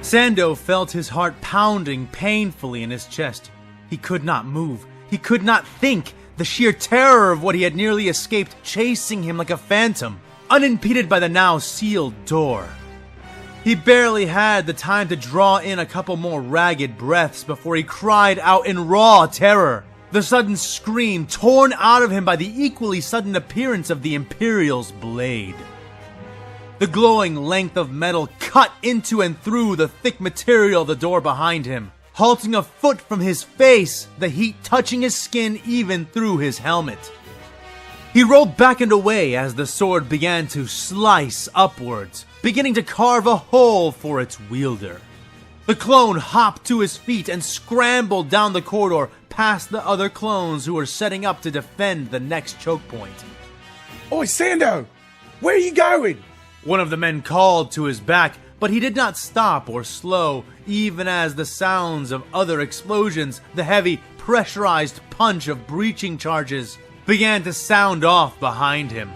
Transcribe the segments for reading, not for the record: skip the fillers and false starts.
Sando felt his heart pounding painfully in his chest. He could not move. He could not think. The sheer terror of what he had nearly escaped chasing him like a phantom, unimpeded by the now sealed door. He barely had the time to draw in a couple more ragged breaths before he cried out in raw terror, the sudden scream torn out of him by the equally sudden appearance of the Imperial's blade. The glowing length of metal cut into and through the thick material of the door behind him, halting a foot from his face, the heat touching his skin even through his helmet. He rolled back and away as the sword began to slice upwards, beginning to carve a hole for its wielder. The clone hopped to his feet and scrambled down the corridor past the other clones who were setting up to defend the next choke point. Oi, Sando! Where are you going? One of the men called to his back, but he did not stop or slow, even as the sounds of other explosions, the heavy, pressurized punch of breaching charges, began to sound off behind him.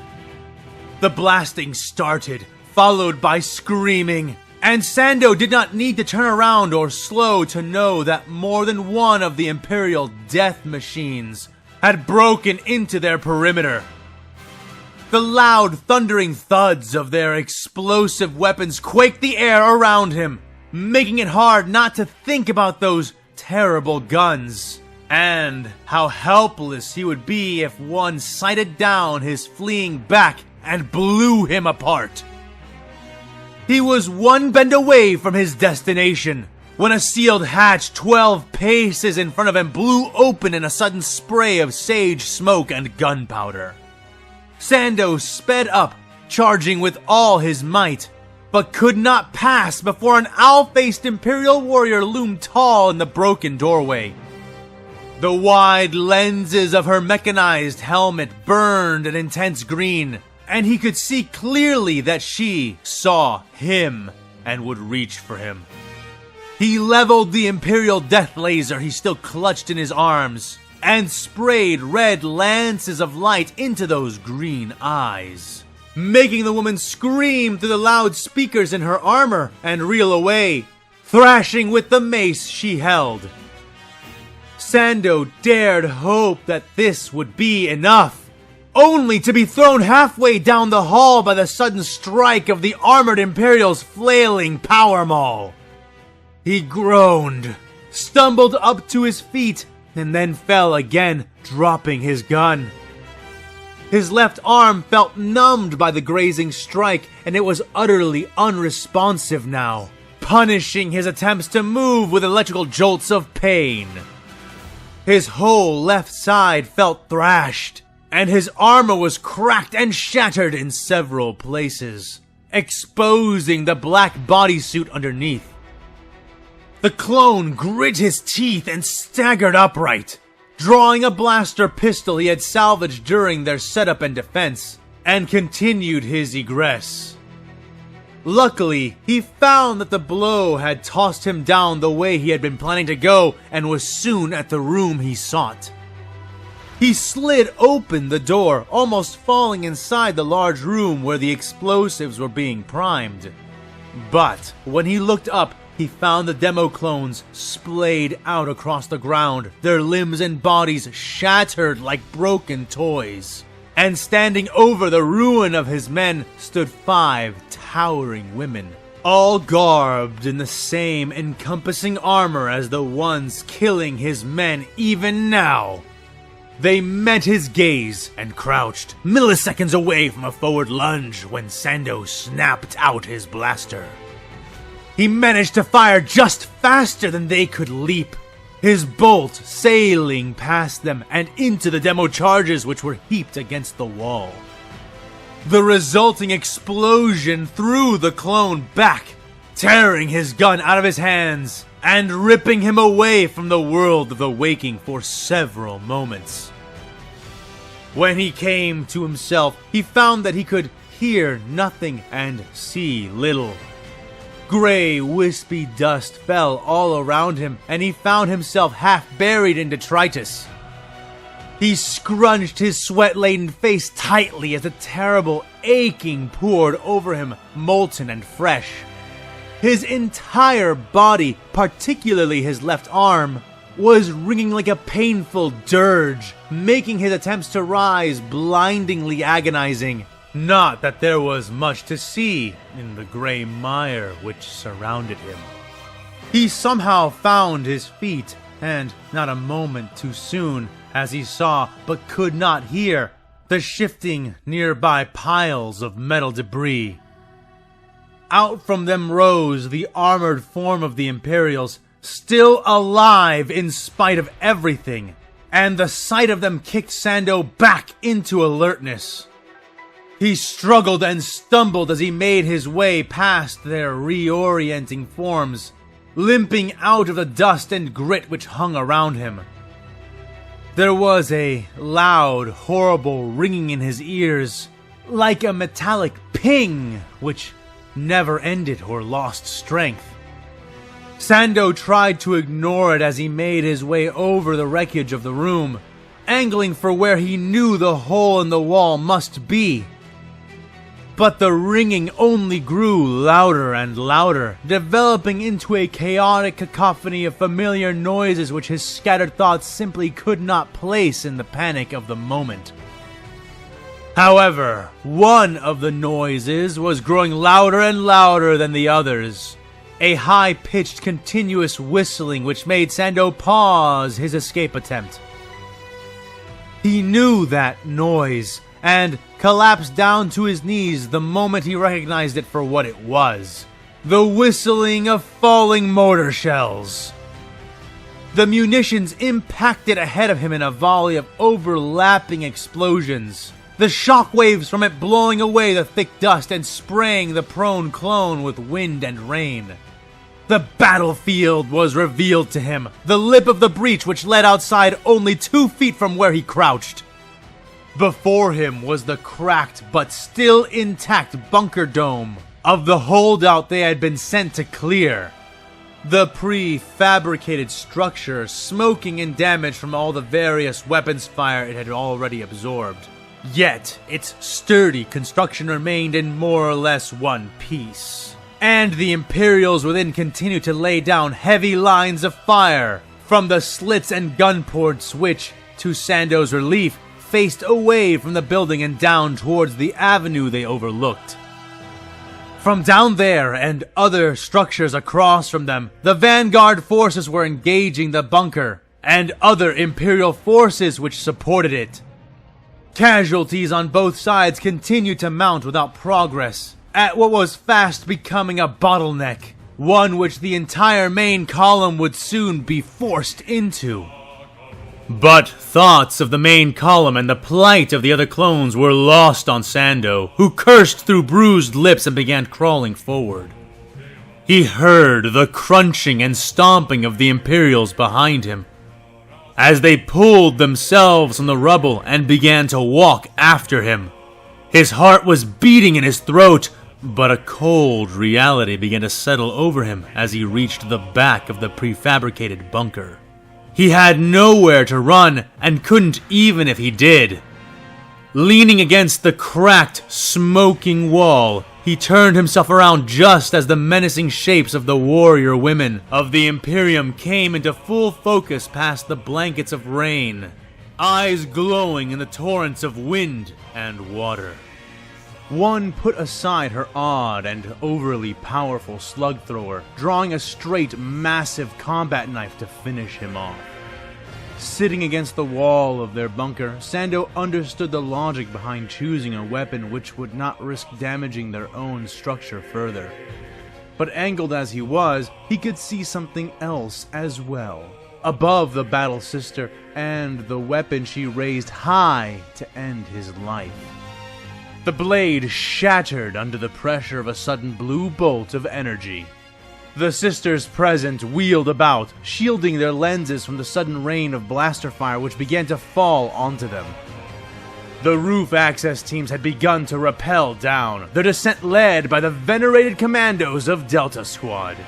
The blasting started, followed by screaming, and Sando did not need to turn around or slow to know that more than one of the Imperial death machines had broken into their perimeter. The loud, thundering thuds of their explosive weapons quaked the air around him, making it hard not to think about those terrible guns, and how helpless he would be if one sighted down his fleeing back and blew him apart. He was one bend away from his destination, when a sealed hatch 12 paces in front of him blew open in a sudden spray of sage smoke and gunpowder. Sando sped up, charging with all his might, but could not pass before an owl-faced Imperial warrior loomed tall in the broken doorway. The wide lenses of her mechanized helmet burned an intense green, and he could see clearly that she saw him and would reach for him. He leveled the Imperial death laser he still clutched in his arms, and sprayed red lances of light into those green eyes, making the woman scream through the loud speakers in her armor and reel away, thrashing with the mace she held. Sando dared hope that this would be enough, only to be thrown halfway down the hall by the sudden strike of the armored Imperial's flailing power maul. He groaned, stumbled up to his feet, and then fell again, dropping his gun. His left arm felt numbed by the grazing strike, and it was utterly unresponsive now, punishing his attempts to move with electrical jolts of pain. His whole left side felt thrashed, and his armor was cracked and shattered in several places, exposing the black bodysuit underneath. The clone grit his teeth and staggered upright, drawing a blaster pistol he had salvaged during their setup and defense, and continued his egress. Luckily, he found that the blow had tossed him down the way he had been planning to go and was soon at the room he sought. He slid open the door, almost falling inside the large room where the explosives were being primed. But when he looked up, he found the demo clones splayed out across the ground, their limbs and bodies shattered like broken toys. And standing over the ruin of his men stood 5 towering women, all garbed in the same encompassing armor as the ones killing his men even now. They met his gaze and crouched, milliseconds away from a forward lunge when Sando snapped out his blaster. He managed to fire just faster than they could leap, his bolt sailing past them and into the demo charges which were heaped against the wall. The resulting explosion threw the clone back, tearing his gun out of his hands and ripping him away from the world of the waking for several moments. When he came to himself, he found that he could hear nothing and see little. Gray, wispy dust fell all around him, and he found himself half buried in detritus. He scrunched his sweat-laden face tightly as a terrible aching poured over him, molten and fresh. His entire body, particularly his left arm, was ringing like a painful dirge, making his attempts to rise blindingly agonizing. Not that there was much to see in the gray mire which surrounded him. He somehow found his feet, and not a moment too soon, as he saw but could not hear the shifting nearby piles of metal debris. Out from them rose the armored form of the Imperials, still alive in spite of everything, and the sight of them kicked Sando back into alertness. He struggled and stumbled as he made his way past their reorienting forms, limping out of the dust and grit which hung around him. There was a loud, horrible ringing in his ears, like a metallic ping which never ended or lost strength. Sando tried to ignore it as he made his way over the wreckage of the room, angling for where he knew the hole in the wall must be. But the ringing only grew louder and louder, developing into a chaotic cacophony of familiar noises which his scattered thoughts simply could not place in the panic of the moment. However, one of the noises was growing louder and louder than the others. A high-pitched, continuous whistling which made Sando pause his escape attempt. He knew that noise, and collapsed down to his knees the moment he recognized it for what it was. The whistling of falling mortar shells. The munitions impacted ahead of him in a volley of overlapping explosions, the shockwaves from it blowing away the thick dust and spraying the prone clone with wind and rain. The battlefield was revealed to him, the lip of the breach which led outside only 2 feet from where he crouched. Before him was the cracked but still intact bunker dome of the holdout they had been sent to clear. The prefabricated structure smoking and damaged from all the various weapons fire it had already absorbed. Yet, its sturdy construction remained in more or less one piece. And the Imperials within continued to lay down heavy lines of fire from the slits and gun ports which, to Sando's relief, faced away from the building and down towards the avenue they overlooked. From down there and other structures across from them, the Vanguard forces were engaging the bunker and other Imperial forces which supported it. Casualties on both sides continued to mount without progress, at what was fast becoming a bottleneck, one which the entire main column would soon be forced into. But thoughts of the main column and the plight of the other clones were lost on Sando, who cursed through bruised lips and began crawling forward. He heard the crunching and stomping of the Imperials behind him, as they pulled themselves from the rubble and began to walk after him. His heart was beating in his throat, but a cold reality began to settle over him as he reached the back of the prefabricated bunker. He had nowhere to run, and couldn't even if he did. Leaning against the cracked, smoking wall, he turned himself around just as the menacing shapes of the warrior women of the Imperium came into full focus past the blankets of rain, eyes glowing in the torrents of wind and water. One put aside her odd and overly powerful slug thrower, drawing a straight, massive combat knife to finish him off. Sitting against the wall of their bunker, Sando understood the logic behind choosing a weapon which would not risk damaging their own structure further. But angled as he was, he could see something else as well. Above the Battle Sister and the weapon she raised high to end his life. The blade shattered under the pressure of a sudden blue bolt of energy. The sisters present wheeled about, shielding their lenses from the sudden rain of blaster fire which began to fall onto them. The roof access teams had begun to rappel down, their descent led by the venerated commandos of Delta Squad.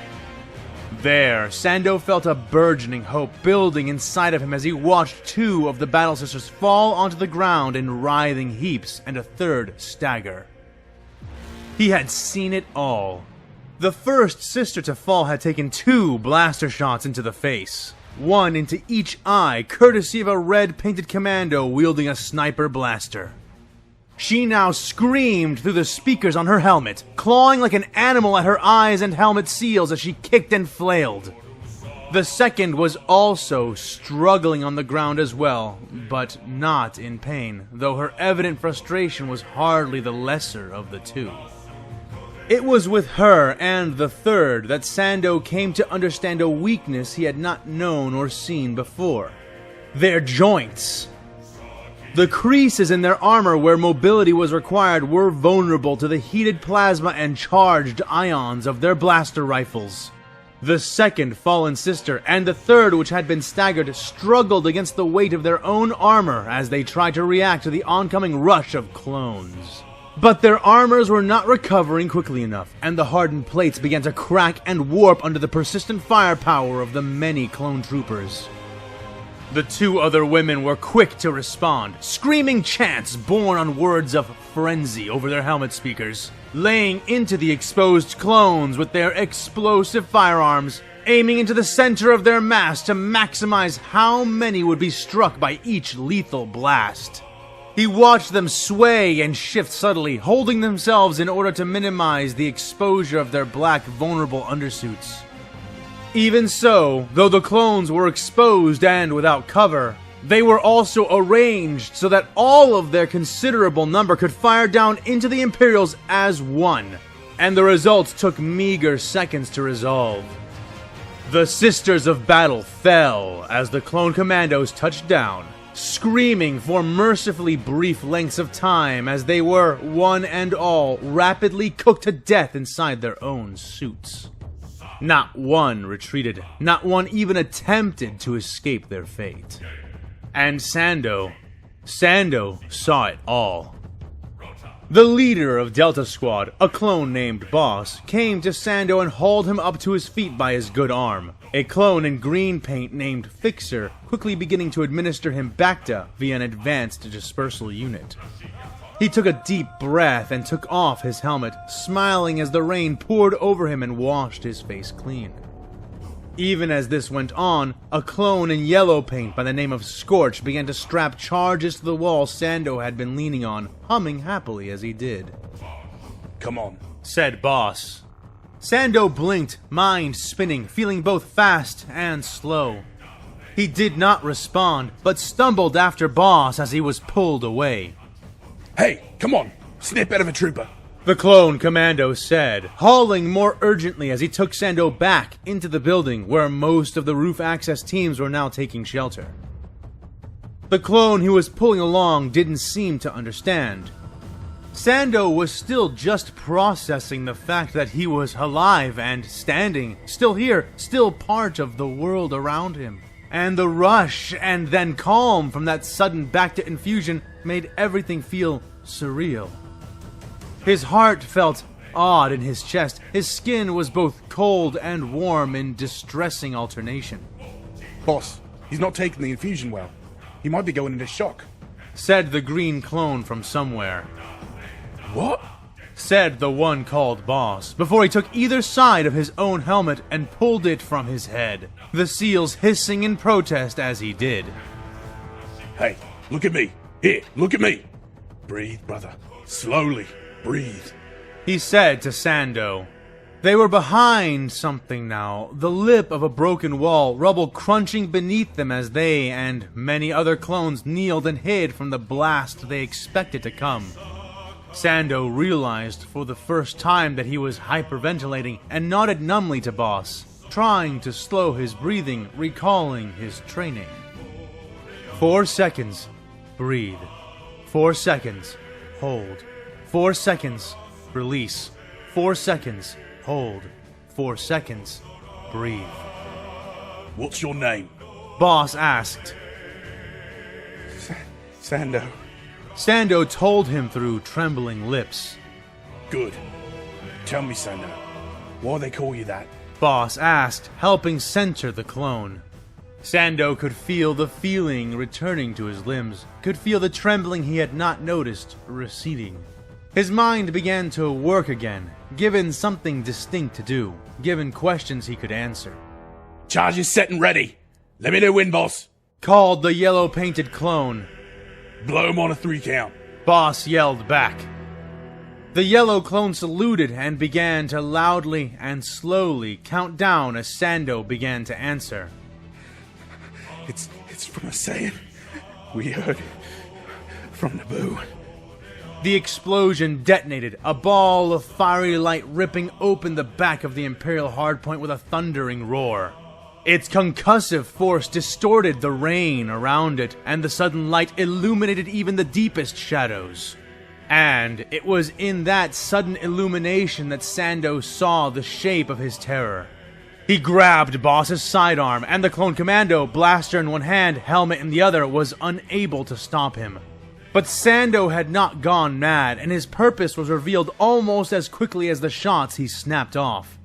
There, Sando felt a burgeoning hope building inside of him as he watched 2 of the Battle Sisters fall onto the ground in writhing heaps and a third stagger. He had seen it all. The first sister to fall had taken 2 blaster shots into the face, one into each eye, courtesy of a red-painted commando wielding a sniper blaster. She now screamed through the speakers on her helmet, clawing like an animal at her eyes and helmet seals as she kicked and flailed. The second was also struggling on the ground as well, but not in pain, though her evident frustration was hardly the lesser of the two. It was with her and the third that Sando came to understand a weakness he had not known or seen before: their joints. The creases in their armor where mobility was required were vulnerable to the heated plasma and charged ions of their blaster rifles. The second fallen sister and the third, which had been staggered, struggled against the weight of their own armor as they tried to react to the oncoming rush of clones. But their armors were not recovering quickly enough, and the hardened plates began to crack and warp under the persistent firepower of the many clone troopers. The 2 other women were quick to respond, screaming chants born on words of frenzy over their helmet speakers, laying into the exposed clones with their explosive firearms, aiming into the center of their mass to maximize how many would be struck by each lethal blast. He watched them sway and shift subtly, holding themselves in order to minimize the exposure of their black, vulnerable undersuits. Even so, though the clones were exposed and without cover, they were also arranged so that all of their considerable number could fire down into the Imperials as one, and the results took meager seconds to resolve. The Sisters of Battle fell as the clone commandos touched down, screaming for mercifully brief lengths of time as they were, one and all, rapidly cooked to death inside their own suits. Not one retreated, not one even attempted to escape their fate. And Sando saw it all. The leader of Delta Squad, a clone named Boss, came to Sando and hauled him up to his feet by his good arm. A clone in green paint named Fixer, quickly beginning to administer him Bacta via an advanced dispersal unit. He took a deep breath and took off his helmet, smiling as the rain poured over him and washed his face clean. Even as this went on, a clone in yellow paint by the name of Scorch began to strap charges to the wall Sando had been leaning on, humming happily as he did. Come on, said Boss. Sando blinked, mind spinning, feeling both fast and slow. He did not respond, but stumbled after Boss as he was pulled away. Hey, come on, snip out of a trooper, the clone commando said, hauling more urgently as he took Sando back into the building where most of the roof access teams were now taking shelter. The clone he was pulling along didn't seem to understand. Sando was still just processing the fact that he was alive and standing, still here, still part of the world around him. And the rush and then calm from that sudden Bacta infusion made everything feel surreal. His heart felt odd in his chest. His skin was both cold and warm in distressing alternation. Boss, he's not taking the infusion well. He might be going into shock, said the green clone from somewhere. What? Said the one called Boss, before he took either side of his own helmet and pulled it from his head, the seals hissing in protest as he did. Hey, look at me. Here, look at me. Breathe, brother. Slowly. Breathe, he said to Sando. They were behind something now, the lip of a broken wall, rubble crunching beneath them as they and many other clones kneeled and hid from the blast they expected to come. Sando realized for the first time that he was hyperventilating and nodded numbly to Boss, trying to slow his breathing, recalling his training. 4 seconds, breathe. 4 seconds, hold. 4 seconds, release. 4 seconds, hold. 4 seconds, breathe. What's your name? Boss asked. Sando. Sando told him through trembling lips. Good. Tell me, Sando, why they call you that? Boss asked, helping center the clone. Sando could feel the feeling returning to his limbs, could feel the trembling he had not noticed receding. His mind began to work again, given something distinct to do, given questions he could answer. Charges set and ready. Let me know when, boss. Called the yellow-painted clone. Blow him on a 3 count. Boss yelled back. The yellow clone saluted and began to loudly and slowly count down as Sando began to answer. It's from a Saiyan. We heard from Naboo. The explosion detonated, a ball of fiery light ripping open the back of the Imperial hardpoint with a thundering roar. Its concussive force distorted the rain around it, and the sudden light illuminated even the deepest shadows. And it was in that sudden illumination that Sando saw the shape of his terror. He grabbed Boss's sidearm, and the clone commando, blaster in one hand, helmet in the other, was unable to stop him. But Sando had not gone mad, and his purpose was revealed almost as quickly as the shots he snapped off.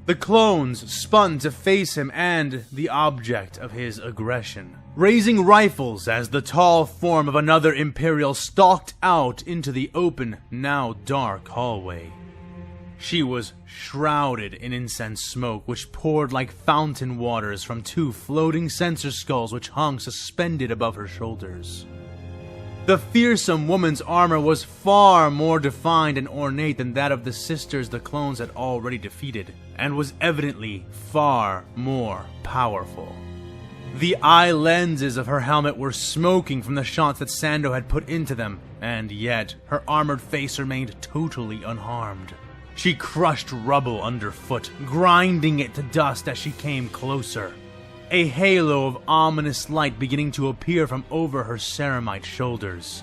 The clones spun to face him and the object of his aggression, raising rifles as the tall form of another Imperial stalked out into the open, now dark hallway. She was shrouded in incense smoke, which poured like fountain waters from 2 floating sensor skulls which hung suspended above her shoulders. The fearsome woman's armor was far more defined and ornate than that of the sisters the clones had already defeated, and was evidently far more powerful. The eye lenses of her helmet were smoking from the shots that Sando had put into them, and yet her armored face remained totally unharmed. She crushed rubble underfoot, grinding it to dust as she came closer. A halo of ominous light beginning to appear from over her ceramite shoulders.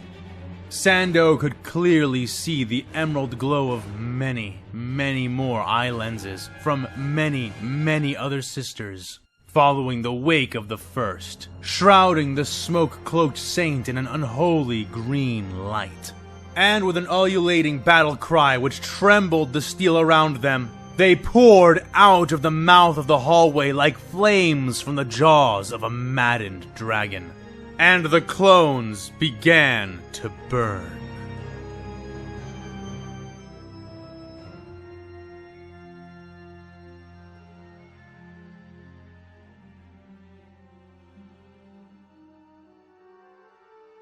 Sando could clearly see the emerald glow of many, many more eye lenses from many, many other sisters, following the wake of the first, shrouding the smoke-cloaked saint in an unholy green light. And with an ululating battle cry which trembled the steel around them, they poured out of the mouth of the hallway like flames from the jaws of a maddened dragon. And the clones began to burn.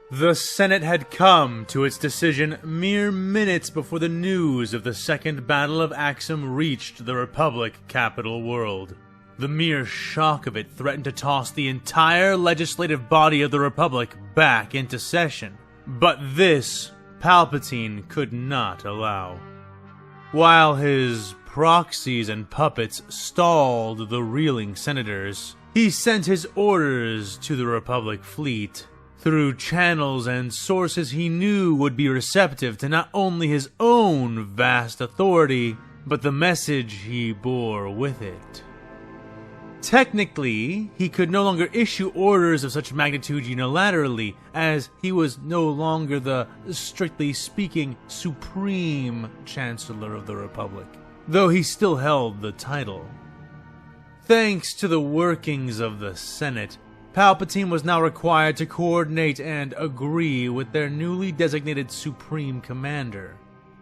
The Senate had come to its decision mere minutes before the news of the Second Battle of Axum reached the Republic capital world. The mere shock of it threatened to toss the entire legislative body of the Republic back into session. But this, Palpatine could not allow. While his proxies and puppets stalled the reeling senators, he sent his orders to the Republic fleet, through channels and sources he knew would be receptive to not only his own vast authority, but the message he bore with it. Technically, he could no longer issue orders of such magnitude unilaterally, as he was no longer the, strictly speaking, Supreme Chancellor of the Republic, though he still held the title. Thanks to the workings of the Senate, Palpatine was now required to coordinate and agree with their newly designated Supreme Commander.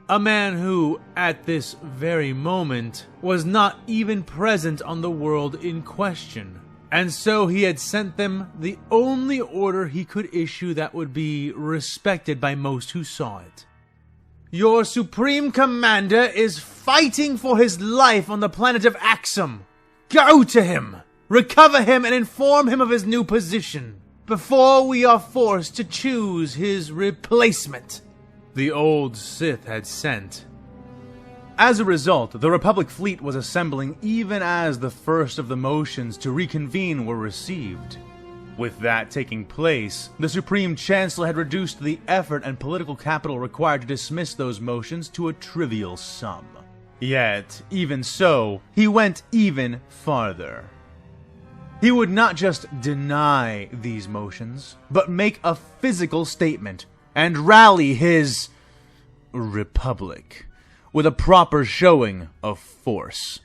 A man who, at this very moment, was not even present on the world in question. And so he had sent them the only order he could issue that would be respected by most who saw it. Your Supreme Commander is fighting for his life on the planet of Axum. Go to him! Recover him and inform him of his new position, before we are forced to choose his replacement, the old Sith had sent. As a result, the Republic fleet was assembling even as the first of the motions to reconvene were received. With that taking place, the Supreme Chancellor had reduced the effort and political capital required to dismiss those motions to a trivial sum. Yet, even so, he went even farther. He would not just deny these motions, but make a physical statement and rally his Republic with a proper showing of force.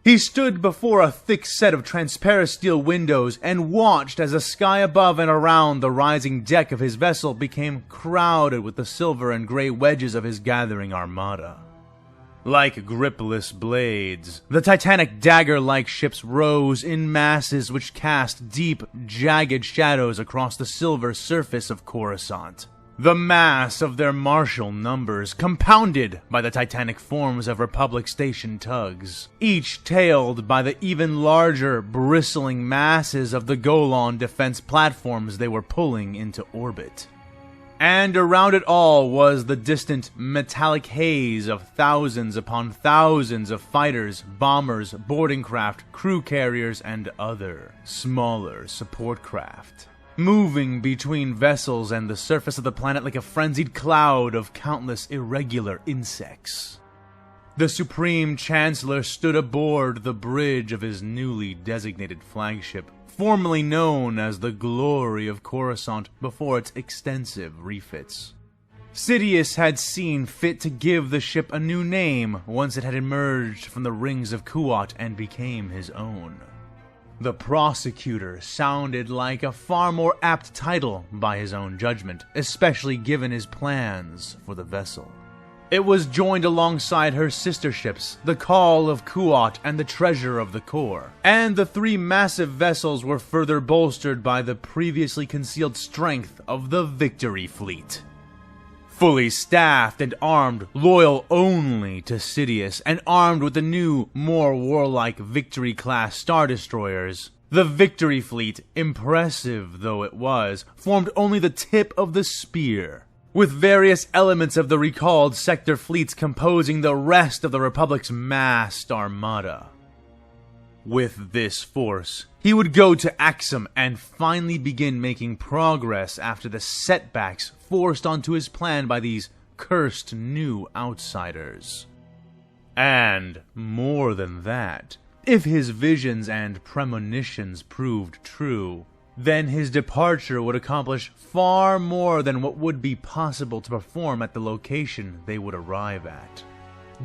He stood before a thick set of transparent steel windows and watched as the sky above and around the rising deck of his vessel became crowded with the silver and gray wedges of his gathering armada. Like gripless blades, the titanic dagger-like ships rose in masses which cast deep, jagged shadows across the silver surface of Coruscant. The mass of their martial numbers, compounded by the titanic forms of Republic Station tugs, each tailed by the even larger, bristling masses of the Golan defense platforms they were pulling into orbit. And around it all was the distant metallic haze of thousands upon thousands of fighters, bombers, boarding craft, crew carriers, and other, smaller support craft, moving between vessels and the surface of the planet like a frenzied cloud of countless irregular insects. The Supreme Chancellor stood aboard the bridge of his newly designated flagship, formerly known as the Glory of Coruscant before its extensive refits. Sidious had seen fit to give the ship a new name once it had emerged from the rings of Kuat and became his own. The Prosecutor sounded like a far more apt title by his own judgment, especially given his plans for the vessel. It was joined alongside her sister ships, the Call of Kuat and the Treasure of the Core, and the three massive vessels were further bolstered by the previously concealed strength of the Victory Fleet. Fully staffed and armed, loyal only to Sidious, and armed with the new, more warlike Victory-class Star Destroyers, the Victory Fleet, impressive though it was, formed only the tip of the spear, with various elements of the recalled sector fleets composing the rest of the Republic's massed armada. With this force, he would go to Axum and finally begin making progress after the setbacks forced onto his plan by these cursed new outsiders. And, more than that, if his visions and premonitions proved true, then his departure would accomplish far more than what would be possible to perform at the location they would arrive at.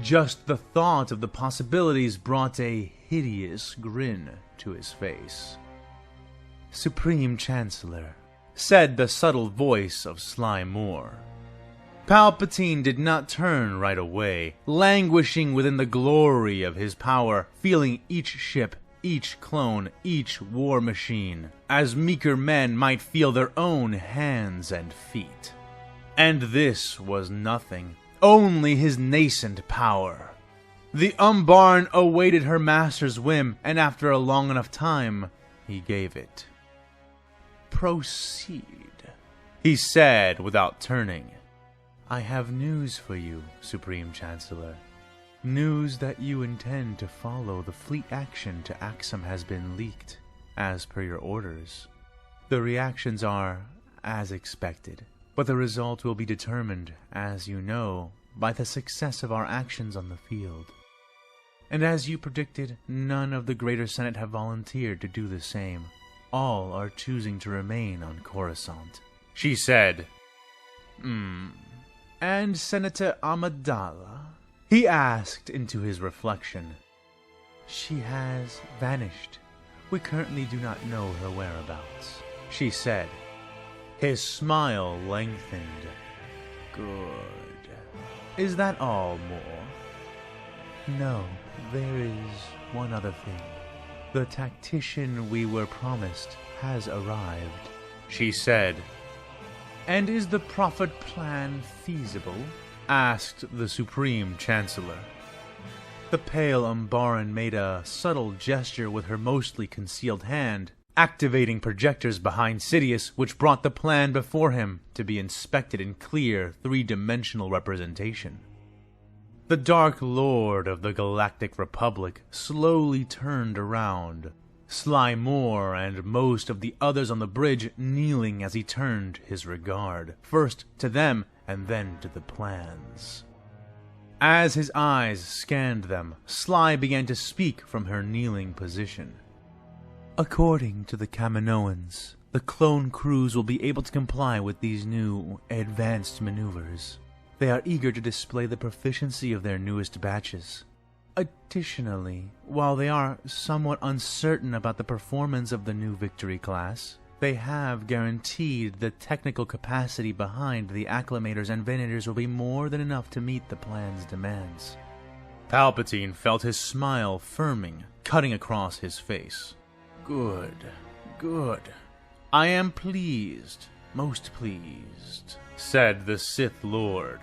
Just the thought of the possibilities brought a hideous grin to his face. "Supreme Chancellor," said the subtle voice of Sly Moore. Palpatine did not turn right away, languishing within the glory of his power, feeling each ship, each clone, each war machine, as meeker men might feel their own hands and feet. And this was nothing, only his nascent power. The Umbaran awaited her master's whim, and after a long enough time, he gave it. "Proceed," he said without turning. "I have news for you, Supreme Chancellor. News that you intend to follow the fleet action to Axum has been leaked, as per your orders. The reactions are as expected, but the result will be determined, as you know, by the success of our actions on the field. And as you predicted, none of the Greater Senate have volunteered to do the same. All are choosing to remain on Coruscant," she said. "And Senator Amidala?" he asked into his reflection. "She has vanished. We currently do not know her whereabouts," she said. His smile lengthened. "Good. Is that all, Moore?" "No, there is one other thing. The tactician we were promised has arrived," she said. "And is the Prophet plan feasible?" asked the Supreme Chancellor. The pale Umbaran made a subtle gesture with her mostly concealed hand, activating projectors behind Sidious, which brought the plan before him to be inspected in clear, three-dimensional representation. The Dark Lord of the Galactic Republic slowly turned around, Sly Moore and most of the others on the bridge kneeling as he turned his regard, first to them and then to the plans. As his eyes scanned them, Sly began to speak from her kneeling position. "According to the Kaminoans, the clone crews will be able to comply with these new, advanced maneuvers. They are eager to display the proficiency of their newest batches. Additionally, while they are somewhat uncertain about the performance of the new Victory class, they have guaranteed the technical capacity behind the Acclamators and Venators will be more than enough to meet the plan's demands. Palpatine felt his smile firming, cutting across his face. Good, good. I am pleased, most pleased, said the Sith Lord.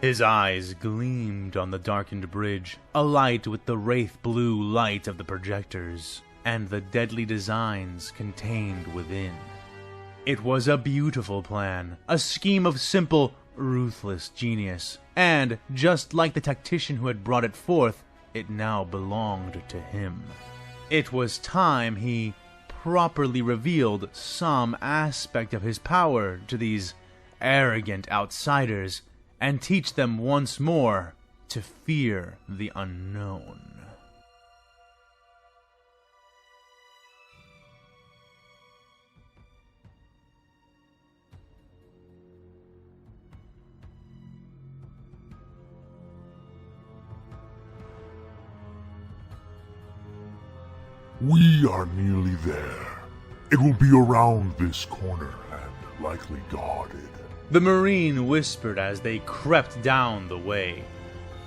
His eyes gleamed on the darkened bridge, alight with the wraith blue light of the projectors and the deadly designs contained within. It was a beautiful plan, a scheme of simple, ruthless genius, and, just like the tactician who had brought it forth, it now belonged to him. It was time he properly revealed some aspect of his power to these arrogant outsiders, and teach them once more to fear the unknown. We are nearly there. It will be around this corner and likely guarded. The Marine whispered as they crept down the way.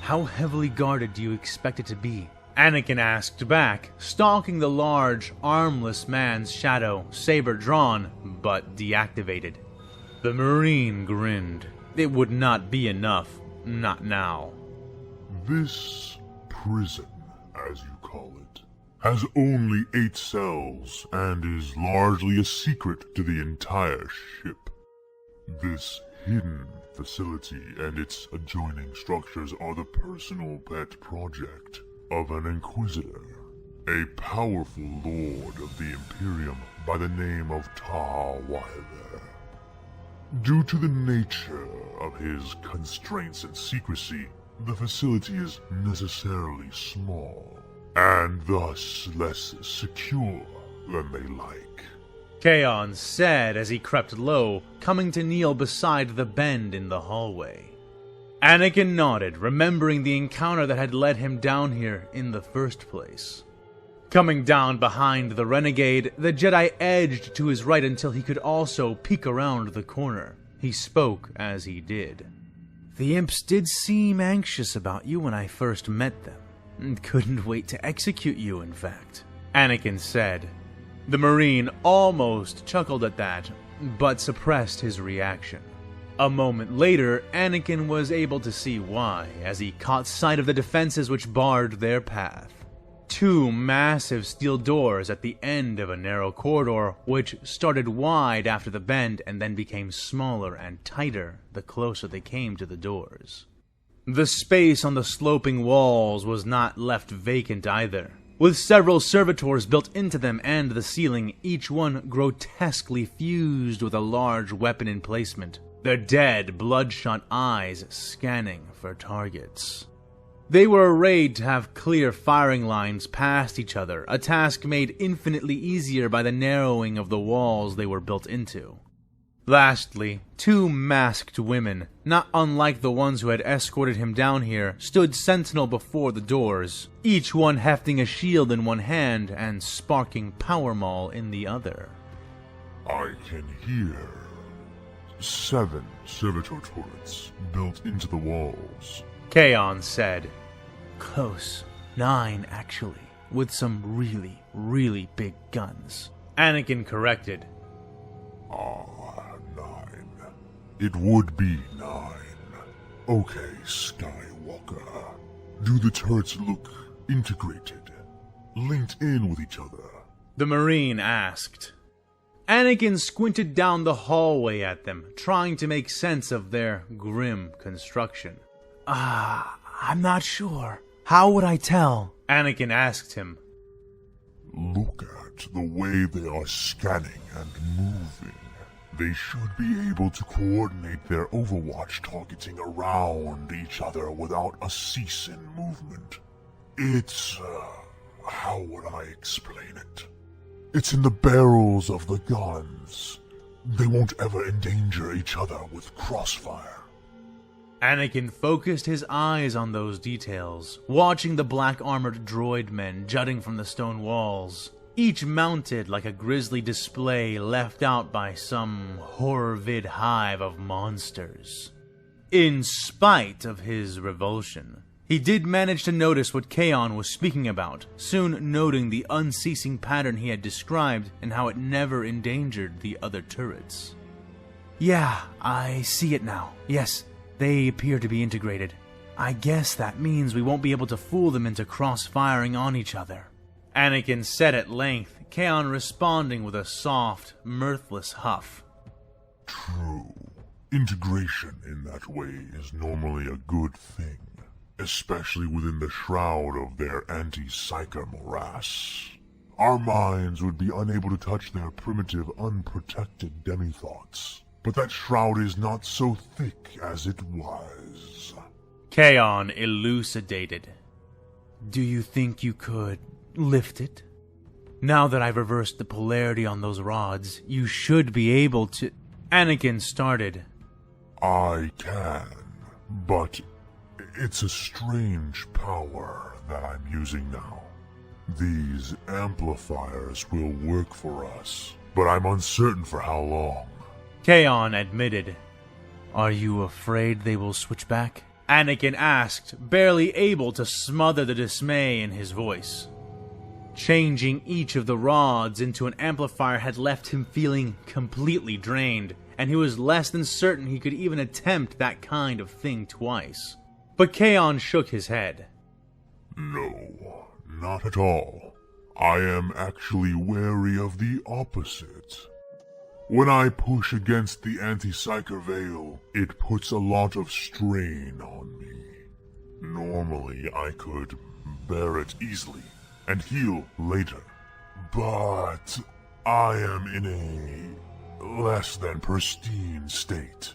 How heavily guarded do you expect it to be? Anakin asked back, stalking the large, armless man's shadow, saber drawn, but deactivated. The Marine grinned. It would not be enough. Not now. This prison, as you call it, has only 8 cells and is largely a secret to the entire ship. This hidden facility and its adjoining structures are the personal pet project of an Inquisitor, a powerful lord of the Imperium by the name of Taha Wyver. Due to the nature of his constraints and secrecy, the facility is necessarily small, and thus less secure than they like. Kaon said as he crept low, coming to kneel beside the bend in the hallway. Anakin nodded, remembering the encounter that had led him down here in the first place. Coming down behind the renegade, the Jedi edged to his right until he could also peek around the corner. He spoke as he did. The imps did seem anxious about you when I first met them, and couldn't wait to execute you, in fact, Anakin said. The Marine almost chuckled at that, but suppressed his reaction. A moment later, Anakin was able to see why, as he caught sight of the defenses which barred their path. 2 massive steel doors at the end of a narrow corridor, which started wide after the bend and then became smaller and tighter the closer they came to the doors. The space on the sloping walls was not left vacant either, with several servitors built into them and the ceiling, each one grotesquely fused with a large weapon emplacement, their dead, bloodshot eyes scanning for targets. They were arrayed to have clear firing lines past each other, a task made infinitely easier by the narrowing of the walls they were built into. Lastly, 2 masked women, not unlike the ones who had escorted him down here, stood sentinel before the doors, each one hefting a shield in one hand and sparking power maul in the other. I can hear 7 servitor turrets built into the walls, Kaon said. Close. 9, actually, with some really, really big guns, Anakin corrected. 9. It would be 9. Okay, Skywalker. Do the turrets look integrated, linked in with each other? The Marine asked. Anakin squinted down the hallway at them, trying to make sense of their grim construction. I'm not sure. How would I tell? Anakin asked him. Look at the way they are scanning and moving. They should be able to coordinate their Overwatch targeting around each other without a cease in movement. It's, how would I explain it? It's in the barrels of the guns. They won't ever endanger each other with crossfire. Anakin focused his eyes on those details, watching the black-armored droid men jutting from the stone walls, each mounted like a grisly display left out by some horror-vid hive of monsters. In spite of his revulsion, he did manage to notice what Kaon was speaking about, soon noting the unceasing pattern he had described and how it never endangered the other turrets. Yeah, I see it now. Yes, they appear to be integrated. I guess that means we won't be able to fool them into cross-firing on each other. Anakin said at length, Kaon responding with a soft, mirthless huff. True. Integration in that way is normally a good thing, especially within the shroud of their anti-psyker morass. Our minds would be unable to touch their primitive, unprotected demi-thoughts, but that shroud is not so thick as it was. Kaon elucidated. Do you think you could lift it? Now that I've reversed the polarity on those rods, you should be able to... Anakin started. I can, but it's a strange power that I'm using now. These amplifiers will work for us, but I'm uncertain for how long. Kaon admitted. Are you afraid they will switch back? Anakin asked, barely able to smother the dismay in his voice. Changing each of the rods into an amplifier had left him feeling completely drained, and he was less than certain he could even attempt that kind of thing twice. But Kaon shook his head. No, not at all. I am actually wary of the opposite. When I push against the anti-psyker veil, it puts a lot of strain on me. Normally, I could bear it easily and heal later, but I am in a less than pristine state.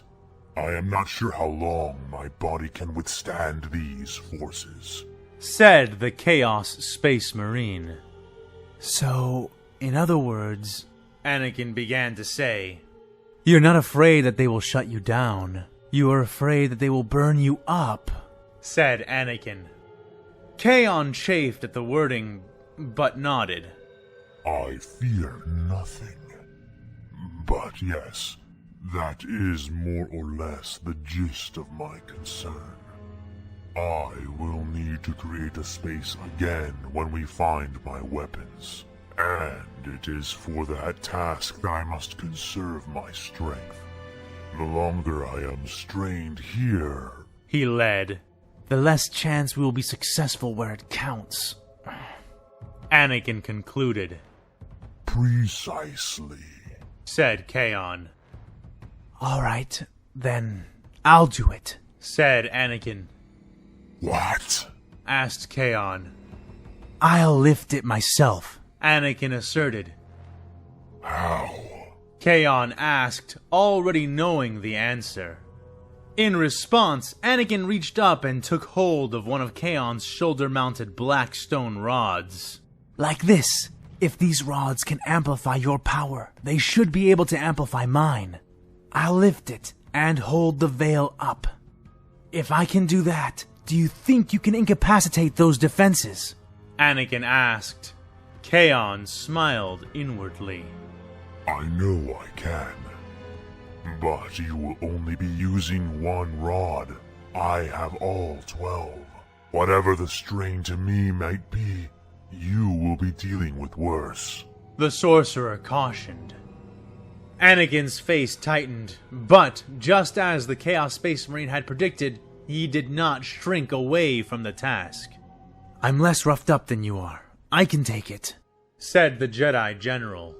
I am not sure how long my body can withstand these forces, said the Chaos Space Marine. So, in other words, Anakin began to say, you're not afraid that they will shut you down. You are afraid that they will burn you up, said Anakin. Kaon chafed at the wording, but nodded. I fear nothing. But yes, that is more or less the gist of my concern. I will need to create a space again when we find my weapons. And it is for that task that I must conserve my strength. The longer I am strained here, he led, the less chance we will be successful where it counts. Anakin concluded. Precisely, said Kaon. All right, then I'll do it, said Anakin. What? Asked Kaon. I'll lift it myself, Anakin asserted. How? Kaon asked, already knowing the answer. In response, Anakin reached up and took hold of one of Kaon's shoulder-mounted black stone rods. Like this. If these rods can amplify your power, they should be able to amplify mine. I'll lift it and hold the veil up. If I can do that, do you think you can incapacitate those defenses? Anakin asked. Kaon smiled inwardly. I know I can. But you will only be using one rod. I have all 12. Whatever the strain to me might be, you will be dealing with worse, the sorcerer cautioned. Anakin's face tightened, but just as the Chaos Space Marine had predicted, he did not shrink away from the task. I'm less roughed up than you are. I can take it, said the Jedi General.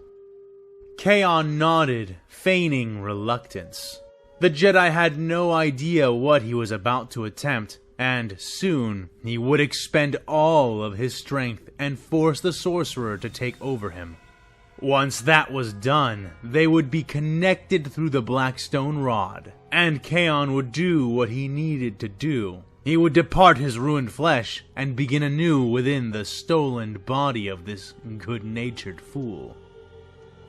Kaon nodded, feigning reluctance. The Jedi had no idea what he was about to attempt, and soon he would expend all of his strength and force the sorcerer to take over him. Once that was done, they would be connected through the black stone rod, and Kaon would do what he needed to do. He would depart his ruined flesh and begin anew within the stolen body of this good-natured fool.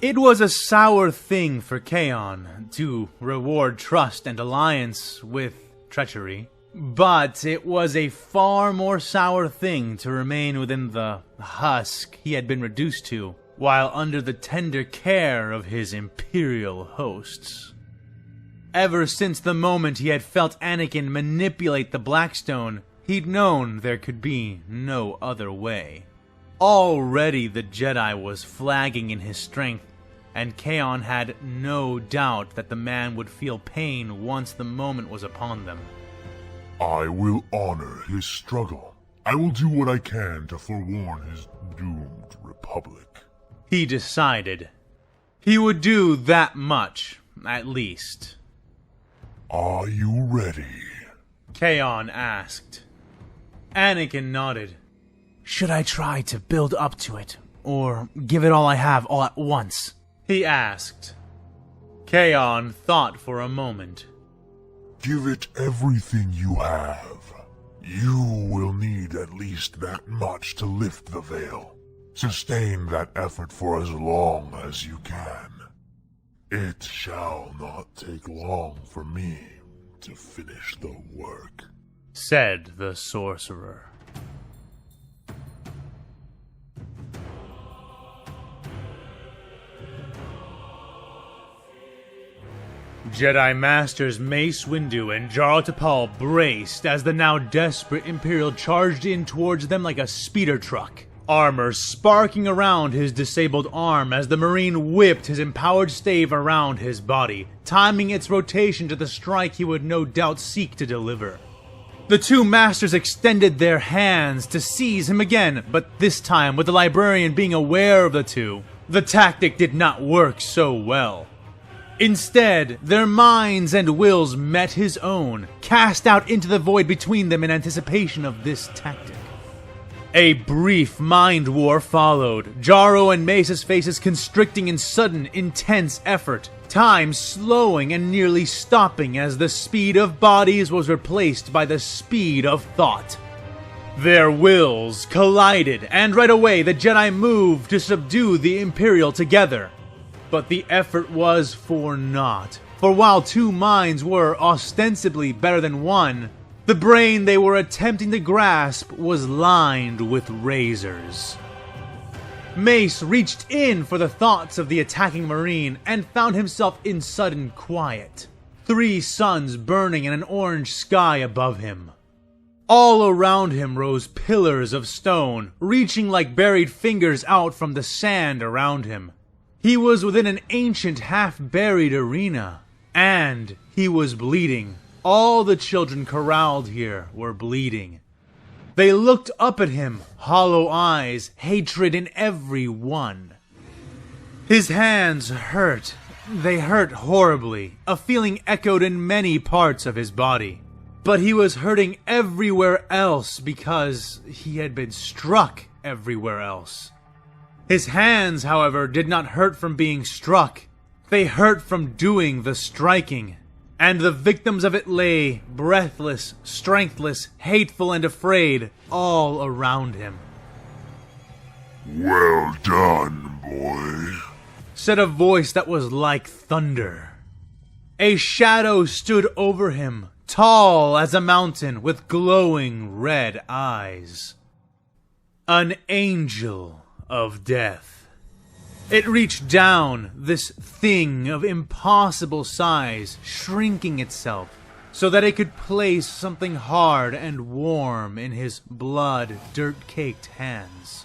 It was a sour thing for Kaon to reward trust and alliance with treachery. But it was a far more sour thing to remain within the husk he had been reduced to, while under the tender care of his Imperial hosts. Ever since the moment he had felt Anakin manipulate the Blackstone, he'd known there could be no other way. Already the Jedi was flagging in his strength, and Kaon had no doubt that the man would feel pain once the moment was upon them. I will honor his struggle. I will do what I can to forewarn his doomed republic. He decided. He would do that much, at least. Are you ready? Kaon asked. Anakin nodded. Should I try to build up to it, or give it all I have all at once? He asked. Kaon thought for a moment. Give it everything you have. You will need at least that much to lift the veil. Sustain that effort for as long as you can. It shall not take long for me to finish the work, said the sorcerer. Jedi Masters Mace Windu and Jar Tapal braced as the now desperate Imperial charged in towards them like a speeder truck. Armor sparking around his disabled arm as the Marine whipped his empowered stave around his body, timing its rotation to the strike he would no doubt seek to deliver. The two masters extended their hands to seize him again, but this time with the librarian being aware of the two, the tactic did not work so well. Instead, their minds and wills met his own, cast out into the void between them in anticipation of this tactic. A brief mind war followed, Jaro and Mace's faces constricting in sudden, intense effort, time slowing and nearly stopping as the speed of bodies was replaced by the speed of thought. Their wills collided, and right away the Jedi moved to subdue the Imperial together. But the effort was for naught, for while two minds were ostensibly better than one, the brain they were attempting to grasp was lined with razors. Mace reached in for the thoughts of the attacking Marine and found himself in sudden quiet. 3 suns burning in an orange sky above him. All around him rose pillars of stone, reaching like buried fingers out from the sand around him. He was within an ancient half-buried arena, and he was bleeding. All the children corralled here were bleeding. They looked up at him, hollow eyes, hatred in every one. His hands hurt. They hurt horribly, a feeling echoed in many parts of his body. But he was hurting everywhere else because he had been struck everywhere else. His hands, however, did not hurt from being struck. They hurt from doing the striking. And the victims of it lay, breathless, strengthless, hateful, and afraid, all around him. Well done, boy, said a voice that was like thunder. A shadow stood over him, tall as a mountain, with glowing red eyes. An angel of death. It reached down, this thing of impossible size, shrinking itself, so that it could place something hard and warm in his blood-dirt-caked hands.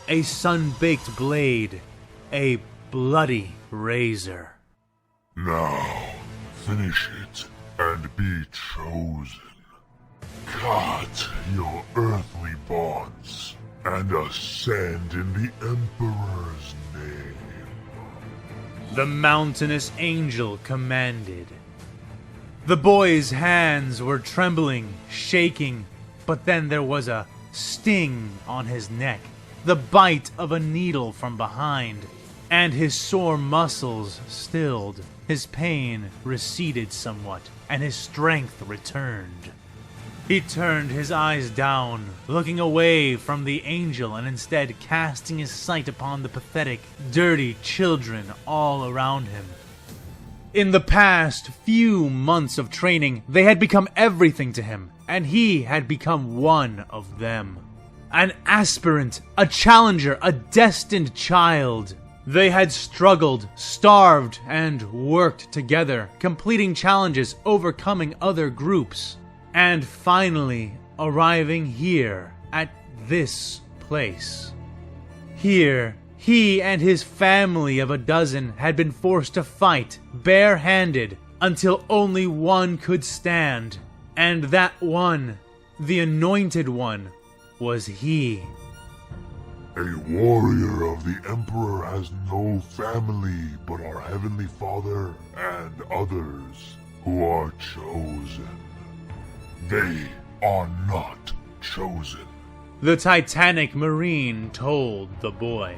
A sun-baked blade, a bloody razor. Now, finish it and be chosen. Cut your earthly bonds and ascend in the Emperor's name. The mountainous angel commanded. The boy's hands were trembling, shaking, but then there was a sting on his neck, the bite of a needle from behind, and his sore muscles stilled. His pain receded somewhat, and his strength returned. He turned his eyes down, looking away from the angel and instead casting his sight upon the pathetic, dirty children all around him. In the past few months of training, they had become everything to him, and he had become one of them. An aspirant, a challenger, a destined child. They had struggled, starved, and worked together, completing challenges, overcoming other groups, and finally arriving here at this place. Here, he and his family of a dozen had been forced to fight, bare-handed, until only one could stand. And that one, the Anointed One, was he. A warrior of the Emperor has no family but our Heavenly Father and others who are chosen. They are not chosen. The Titanic Marine told the boy.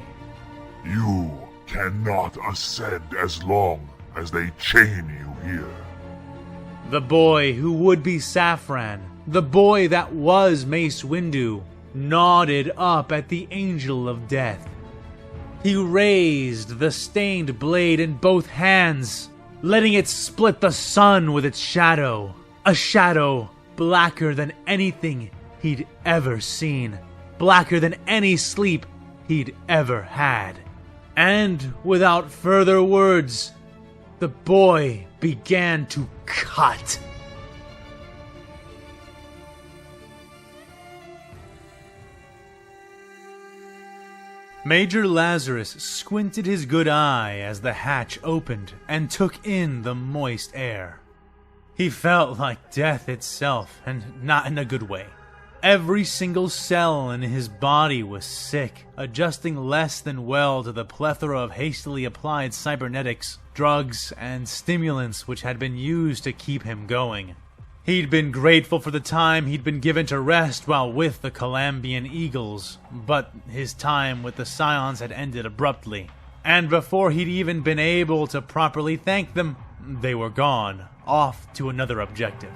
You cannot ascend as long as they chain you here. The boy who would be Saffron, the boy that was Mace Windu, nodded up at the Angel of Death. He raised the stained blade in both hands, letting it split the sun with its shadow. A shadow blacker than anything he'd ever seen, blacker than any sleep he'd ever had. And without further words, the boy began to cut. Major Lazarus squinted his good eye as the hatch opened and took in the moist air. He felt like death itself, and not in a good way. Every single cell in his body was sick, adjusting less than well to the plethora of hastily applied cybernetics, drugs, and stimulants which had been used to keep him going. He'd been grateful for the time he'd been given to rest while with the Calambian Eagles, but his time with the Scions had ended abruptly, and before he'd even been able to properly thank them, they were gone, off to another objective.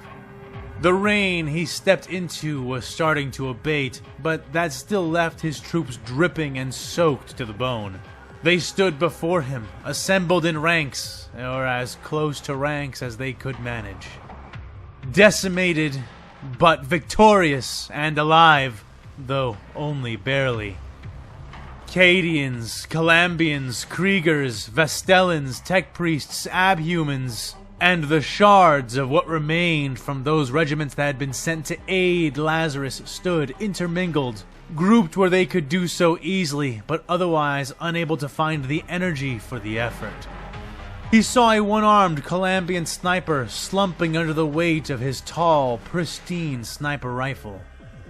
The rain he stepped into was starting to abate, but that still left his troops dripping and soaked to the bone. They stood before him, assembled in ranks, or as close to ranks as they could manage. Decimated, but victorious and alive, though only barely. Cadians, Calambians, Kriegers, Vestellans, Tech Priests, Abhumans, and the shards of what remained from those regiments that had been sent to aid Lazarus stood intermingled, grouped where they could do so easily, but otherwise unable to find the energy for the effort. He saw a one-armed Calambian sniper slumping under the weight of his tall, pristine sniper rifle.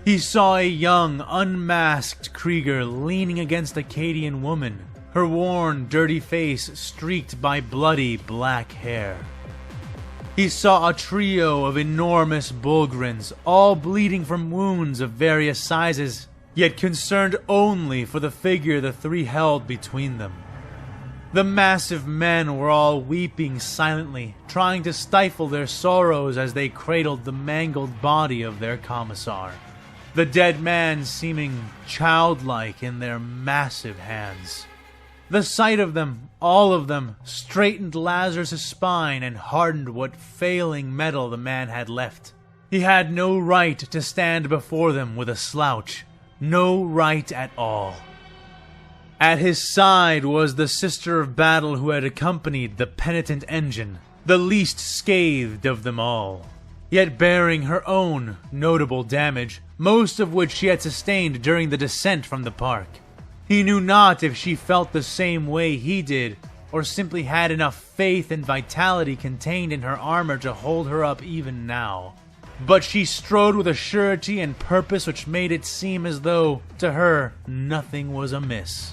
He saw a young, unmasked Krieger leaning against a Cadian woman, her worn, dirty face streaked by bloody black hair. He saw a trio of enormous Bulgrins, all bleeding from wounds of various sizes, yet concerned only for the figure the three held between them. The massive men were all weeping silently, trying to stifle their sorrows as they cradled the mangled body of their commissar, the dead man seeming childlike in their massive hands. The sight of them, all of them, straightened Lazarus' spine and hardened what failing metal the man had left. He had no right to stand before them with a slouch. No right at all. At his side was the Sister of Battle who had accompanied the penitent engine, the least scathed of them all, yet bearing her own notable damage, most of which she had sustained during the descent from the park. He knew not if she felt the same way he did, or simply had enough faith and vitality contained in her armor to hold her up even now. But she strode with a surety and purpose which made it seem as though, to her, nothing was amiss.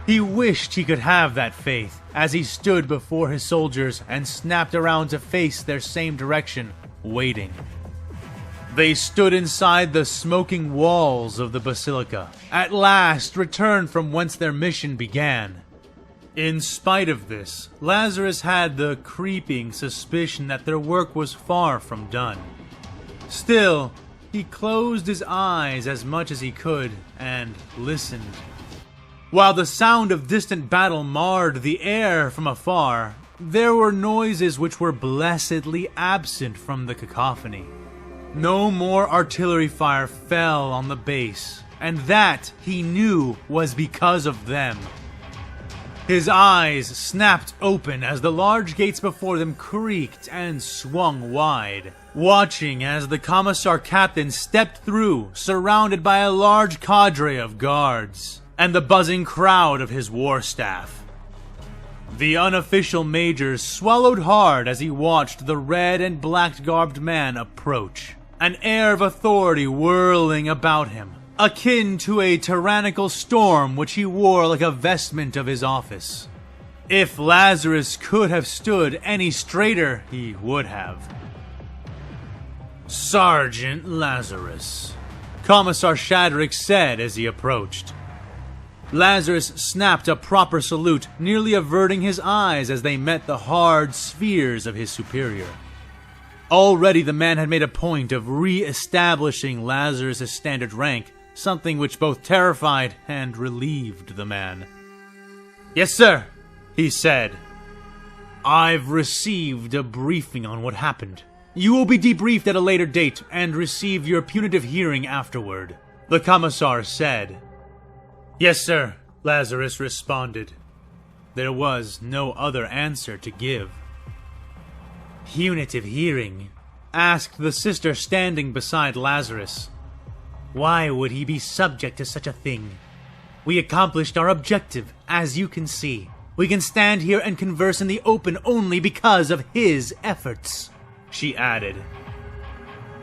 He wished he could have that faith, as he stood before his soldiers and snapped around to face their same direction, waiting. They stood inside the smoking walls of the basilica, at last returned from whence their mission began. In spite of this, Lazarus had the creeping suspicion that their work was far from done. Still, he closed his eyes as much as he could and listened. While the sound of distant battle marred the air from afar, there were noises which were blessedly absent from the cacophony. No more artillery fire fell on the base, and that, he knew, was because of them. His eyes snapped open as the large gates before them creaked and swung wide, watching as the Commissar Captain stepped through, surrounded by a large cadre of guards, and the buzzing crowd of his war staff. The unofficial major swallowed hard as he watched the red and black-garbed man approach, an air of authority whirling about him, akin to a tyrannical storm which he wore like a vestment of his office. If Lazarus could have stood any straighter, he would have. "Sergeant Lazarus," Commissar Shadrick said as he approached. Lazarus snapped a proper salute, nearly averting his eyes as they met the hard spheres of his superior. Already the man had made a point of re-establishing Lazarus' standard rank, something which both terrified and relieved the man. "Yes, sir," he said. "I've received a briefing on what happened. You will be debriefed at a later date and receive your punitive hearing afterward," the Commissar said. "Yes, sir," Lazarus responded. There was no other answer to give. "Punitive hearing?" asked the sister standing beside Lazarus. "Why would he be subject to such a thing? We accomplished our objective, as you can see. We can stand here and converse in the open only because of his efforts," she added.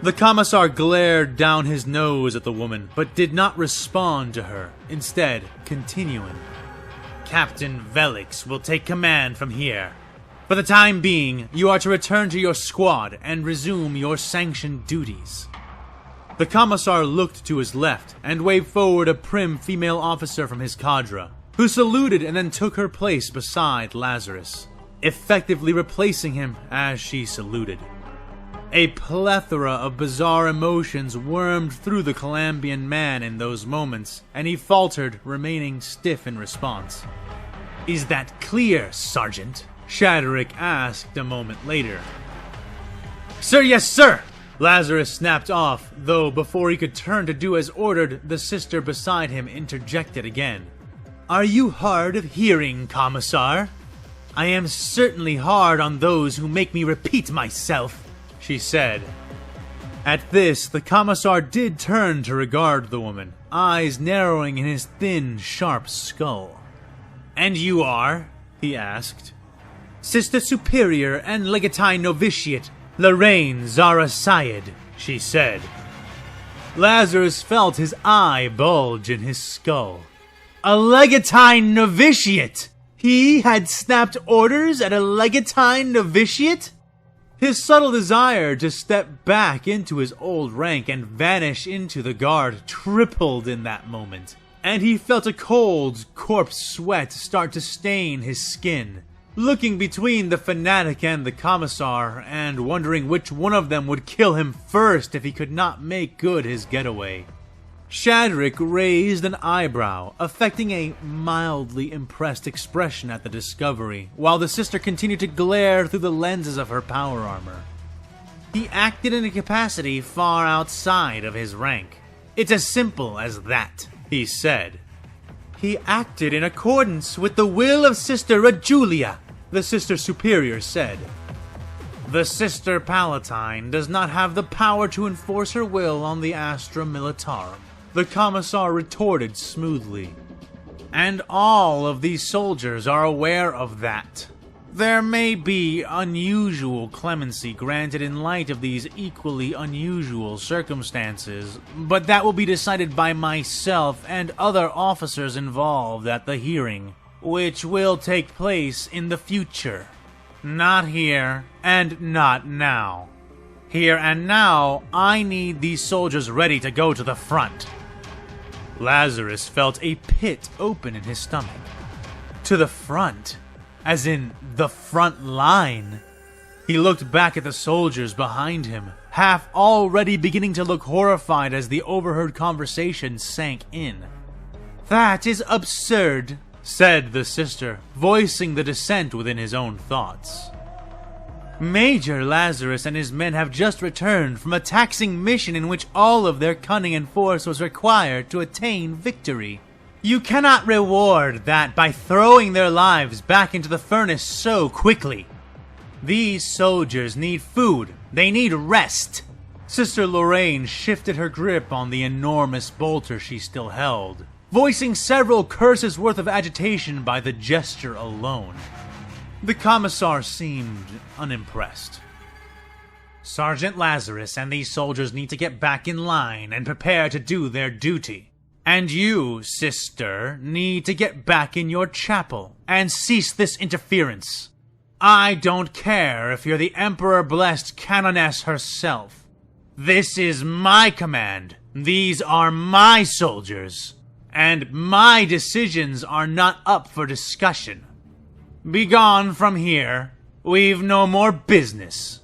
The Commissar glared down his nose at the woman, but did not respond to her, instead continuing. "Captain Velix will take command from here. For the time being, you are to return to your squad and resume your sanctioned duties." The Commissar looked to his left and waved forward a prim female officer from his cadre, who saluted and then took her place beside Lazarus, effectively replacing him as she saluted. A plethora of bizarre emotions wormed through the Calambian man in those moments, and he faltered, remaining stiff in response. "Is that clear, Sergeant?" Shadrick asked a moment later. "Sir, yes, sir!" Lazarus snapped off, though before he could turn to do as ordered, the sister beside him interjected again. "Are you hard of hearing, Commissar?" "I am certainly hard on those who make me repeat myself," she said. At this, the Commissar did turn to regard the woman, eyes narrowing in his thin, sharp skull. "And you are?" he asked. "Sister Superior and Legatine Novitiate, Lorraine Zara Syed," she said. Lazarus felt his eye bulge in his skull. A Legatine Novitiate! He had snapped orders at a Legatine Novitiate? His subtle desire to step back into his old rank and vanish into the guard tripled in that moment, and he felt a cold corpse sweat start to stain his skin, looking between the fanatic and the Commissar, and wondering which one of them would kill him first if he could not make good his getaway. Shadrick raised an eyebrow, affecting a mildly impressed expression at the discovery, while the sister continued to glare through the lenses of her power armor. He acted in a capacity far outside of his rank. "It's as simple as that," he said. "He acted in accordance with the will of Sister Rajulia," the Sister Superior said. "The Sister Palatine does not have the power to enforce her will on the Astra Militarum," the Commissar retorted smoothly. "And all of these soldiers are aware of that. There may be unusual clemency granted in light of these equally unusual circumstances, but that will be decided by myself and other officers involved at the hearing, which will take place in the future. Not here, and not now. Here and now, I need these soldiers ready to go to the front." Lazarus felt a pit open in his stomach. To the front? As in, the front line? He looked back at the soldiers behind him, half already beginning to look horrified as the overheard conversation sank in. "That is absurd," said the sister, voicing the dissent within his own thoughts. Major Lazarus and his men have just returned from a taxing mission in which all of their cunning and force was required to attain victory. You cannot reward that by throwing their lives back into the furnace so quickly. These soldiers need food. They need rest. Sister Lorraine shifted her grip on the enormous bolter she still held, voicing several curses worth of agitation by the gesture alone. The commissar seemed unimpressed. Sergeant Lazarus and these soldiers need to get back in line and prepare to do their duty. And you, sister, need to get back in your chapel and cease this interference. I don't care if you're the Emperor-blessed Canoness herself. This is my command. These are my soldiers. And my decisions are not up for discussion. Begone from here. We've no more business.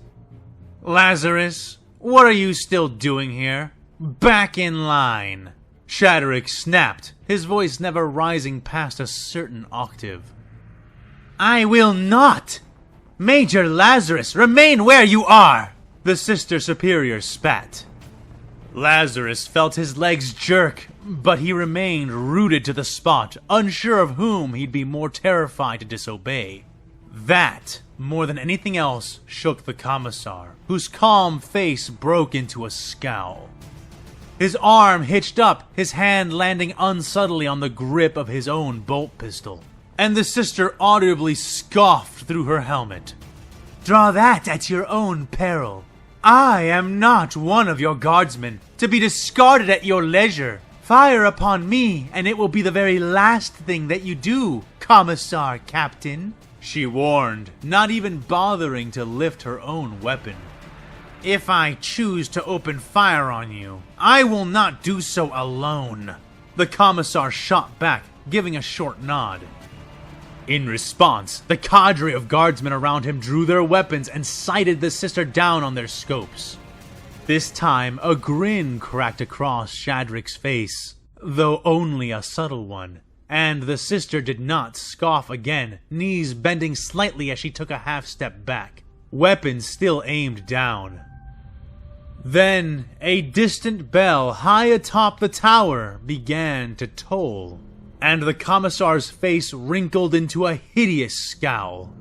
Lazarus, what are you still doing here? Back in line. Shadrick snapped, his voice never rising past a certain octave. I will not! Major Lazarus, remain where you are! The Sister Superior spat. Lazarus felt his legs jerk, but he remained rooted to the spot, unsure of whom he'd be more terrified to disobey. That, more than anything else, shook the Commissar, whose calm face broke into a scowl. His arm hitched up, his hand landing unsubtly on the grip of his own bolt pistol, and the sister audibly scoffed through her helmet. Draw that at your own peril. I am not one of your guardsmen, to be discarded at your leisure. Fire upon me, and it will be the very last thing that you do, Commissar Captain, she warned, not even bothering to lift her own weapon. If I choose to open fire on you, I will not do so alone. The Commissar shot back, giving a short nod. In response, the cadre of guardsmen around him drew their weapons and sighted the sister down on their scopes. This time, a grin cracked across Shadrick's face, though only a subtle one, and the sister did not scoff again, knees bending slightly as she took a half-step back, weapons still aimed down. Then, a distant bell high atop the tower began to toll, and the Commissar's face wrinkled into a hideous scowl.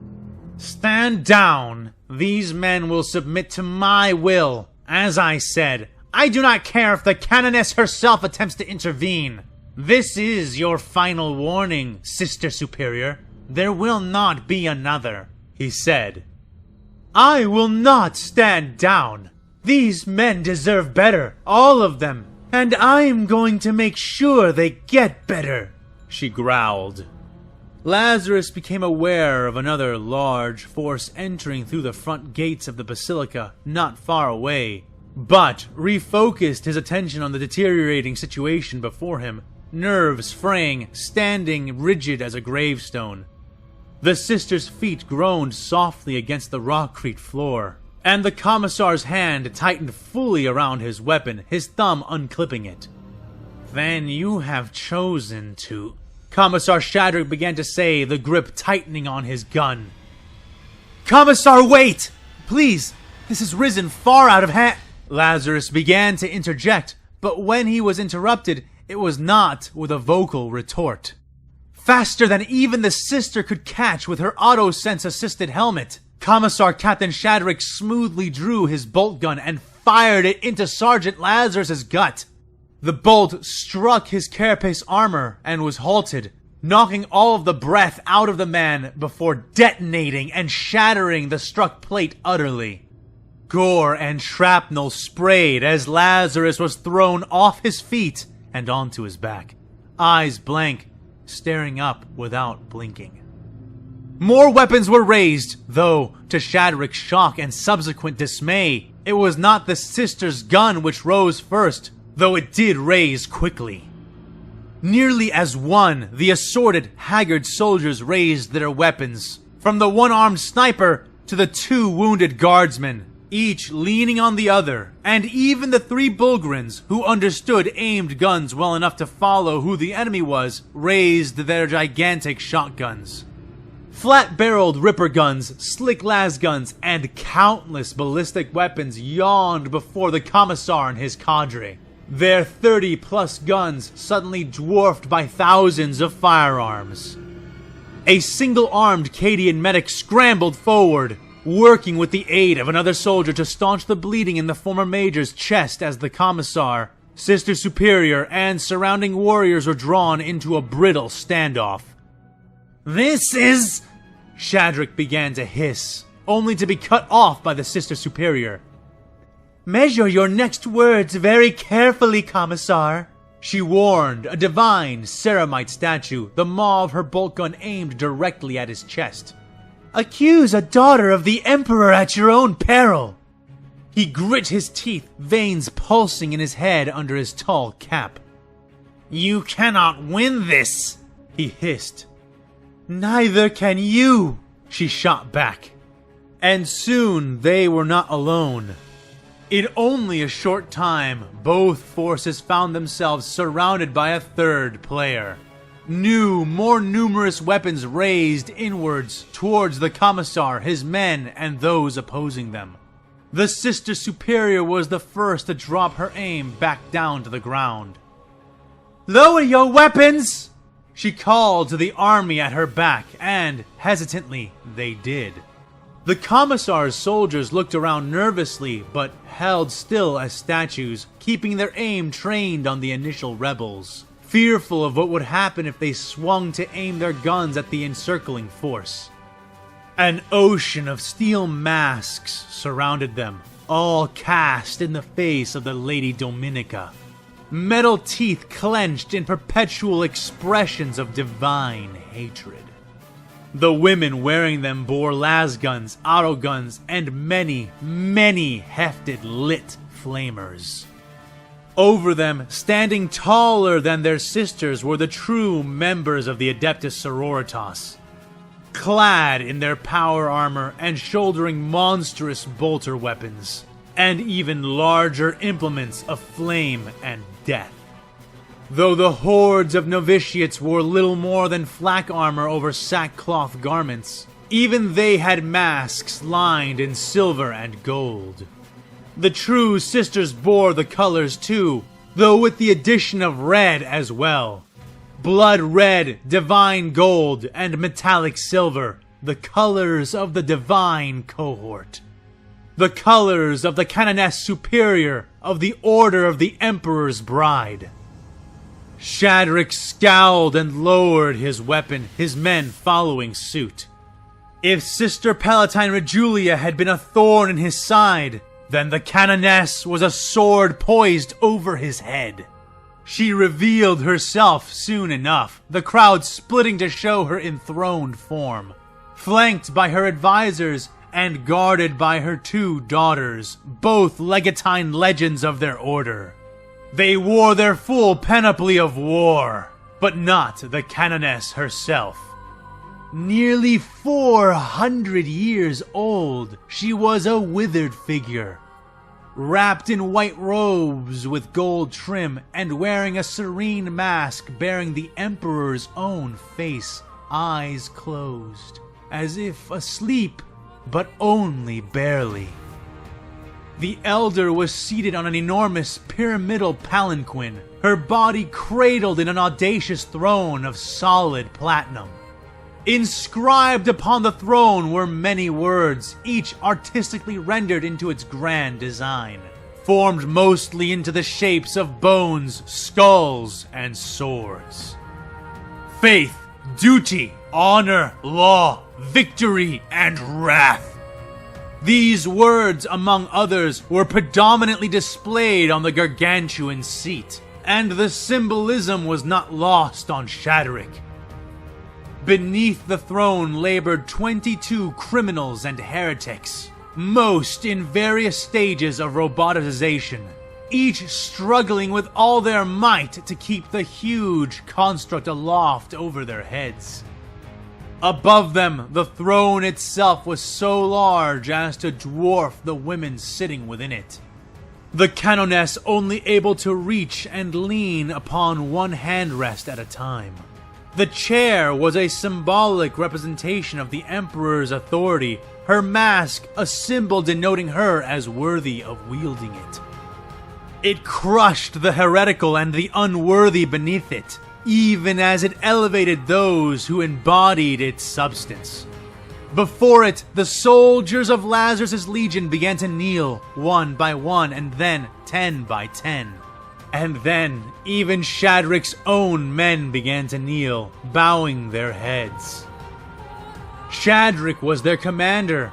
Stand down! These men will submit to my will. As I said, I do not care if the Canoness herself attempts to intervene. This is your final warning, Sister Superior. There will not be another, he said. I will not stand down. These men deserve better, all of them, and I'm going to make sure they get better, she growled. Lazarus became aware of another large force entering through the front gates of the basilica not far away, but refocused his attention on the deteriorating situation before him, nerves fraying, standing rigid as a gravestone. The sister's feet groaned softly against the rockcrete floor, and the Commissar's hand tightened fully around his weapon, his thumb unclipping it. Then you have chosen to... Commissar Shadrick began to say, the grip tightening on his gun. Commissar, wait! Please, this has risen far out of hand. Lazarus began to interject, but when he was interrupted, it was not with a vocal retort. Faster than even the sister could catch with her auto-sense-assisted helmet, Commissar Captain Shadrick smoothly drew his bolt gun and fired it into Sergeant Lazarus's gut. The bolt struck his carapace armor and was halted, knocking all of the breath out of the man before detonating and shattering the struck plate utterly. Gore and shrapnel sprayed as Lazarus was thrown off his feet and onto his back, eyes blank, staring up without blinking. More weapons were raised, though, to Shadrick's shock and subsequent dismay, it was not the sister's gun which rose first, though it did raise quickly. Nearly as one, the assorted, haggard soldiers raised their weapons, from the one-armed sniper to the two wounded guardsmen. each leaning on the other, and even the three Bulgrins, who understood aimed guns well enough to follow who the enemy was, raised their gigantic shotguns. Flat-barreled Ripper guns, slick las guns, and countless ballistic weapons yawned before the Commissar and his cadre, their 30-plus guns suddenly dwarfed by thousands of firearms. A single-armed Cadian medic scrambled forward, working with the aid of another soldier to staunch the bleeding in the former Major's chest as the Commissar, Sister Superior, and surrounding warriors were drawn into a brittle standoff. "This is..." Shadrick began to hiss, only to be cut off by the Sister Superior. "Measure your next words very carefully, Commissar," she warned a divine ceramite statue, the maw of her bolt gun aimed directly at his chest. "Accuse a daughter of the Emperor at your own peril." He grit his teeth, veins pulsing in his head under his tall cap. "You cannot win this," he hissed. "Neither can you," she shot back. And soon they were not alone. In only a short time, both forces found themselves surrounded by a third player. New, more numerous weapons raised inwards towards the Commissar, his men, and those opposing them. The Sister Superior was the first to drop her aim back down to the ground. "Lower your weapons!" she called to the army at her back, and, hesitantly, they did. The Commissar's soldiers looked around nervously, but held still as statues, keeping their aim trained on the initial rebels, fearful of what would happen if they swung to aim their guns at the encircling force. An ocean of steel masks surrounded them, all cast in the face of the Lady Dominica. Metal teeth clenched in perpetual expressions of divine hatred. The women wearing them bore lasguns, autoguns, and many, many hefted lit flamers. Over them, standing taller than their sisters, were the true members of the Adeptus Sororitas, clad in their power armor and shouldering monstrous bolter weapons, and even larger implements of flame and death. Though the hordes of novitiates wore little more than flak armor over sackcloth garments, even they had masks lined in silver and gold. The true sisters bore the colors too, though with the addition of red as well. Blood red, divine gold, and metallic silver, the colors of the divine cohort. The colors of the Canoness Superior of the Order of the Emperor's Bride. Shadrick scowled and lowered his weapon, his men following suit. If Sister Palatine Rejulia had been a thorn in his side, then the Canoness was a sword poised over his head. She revealed herself soon enough, the crowd splitting to show her enthroned form, flanked by her advisors and guarded by her two daughters, both legatine legends of their order. They wore their full panoply of war, but not the Canoness herself. Nearly 400 years old, she was a withered figure, wrapped in white robes with gold trim and wearing a serene mask bearing the Emperor's own face, eyes closed, as if asleep, but only barely. The elder was seated on an enormous pyramidal palanquin, her body cradled in an audacious throne of solid platinum. Inscribed upon the throne were many words, each artistically rendered into its grand design, formed mostly into the shapes of bones, skulls, and swords. Faith, duty, honor, law, victory, and wrath. These words, among others, were predominantly displayed on the gargantuan seat, and the symbolism was not lost on Shadrick. Beneath the throne labored 22 criminals and heretics, most in various stages of robotization, each struggling with all their might to keep the huge construct aloft over their heads. Above them, the throne itself was so large as to dwarf the women sitting within it. The Canoness only able to reach and lean upon one handrest at a time. The chair was a symbolic representation of the Emperor's authority, her mask a symbol denoting her as worthy of wielding it. It crushed the heretical and the unworthy beneath it, even as it elevated those who embodied its substance. Before it, the soldiers of Lazarus' legion began to kneel, one by one, and then 10 by 10. And then, even Shadrick's own men began to kneel, bowing their heads. Shadrick was their commander,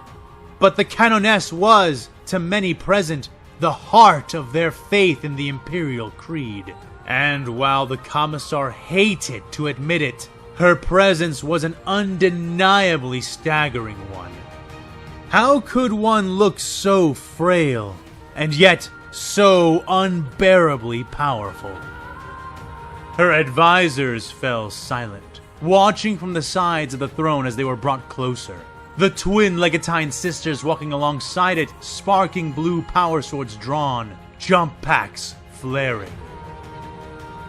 but the Canoness was, to many present, the heart of their faith in the Imperial Creed. And while the Commissar hated to admit it, her presence was an undeniably staggering one. How could one look so frail, and yet so unbearably powerful? Her advisors fell silent, watching from the sides of the throne as they were brought closer. The twin Legatine sisters walking alongside it, sparking blue power swords drawn, jump packs flaring.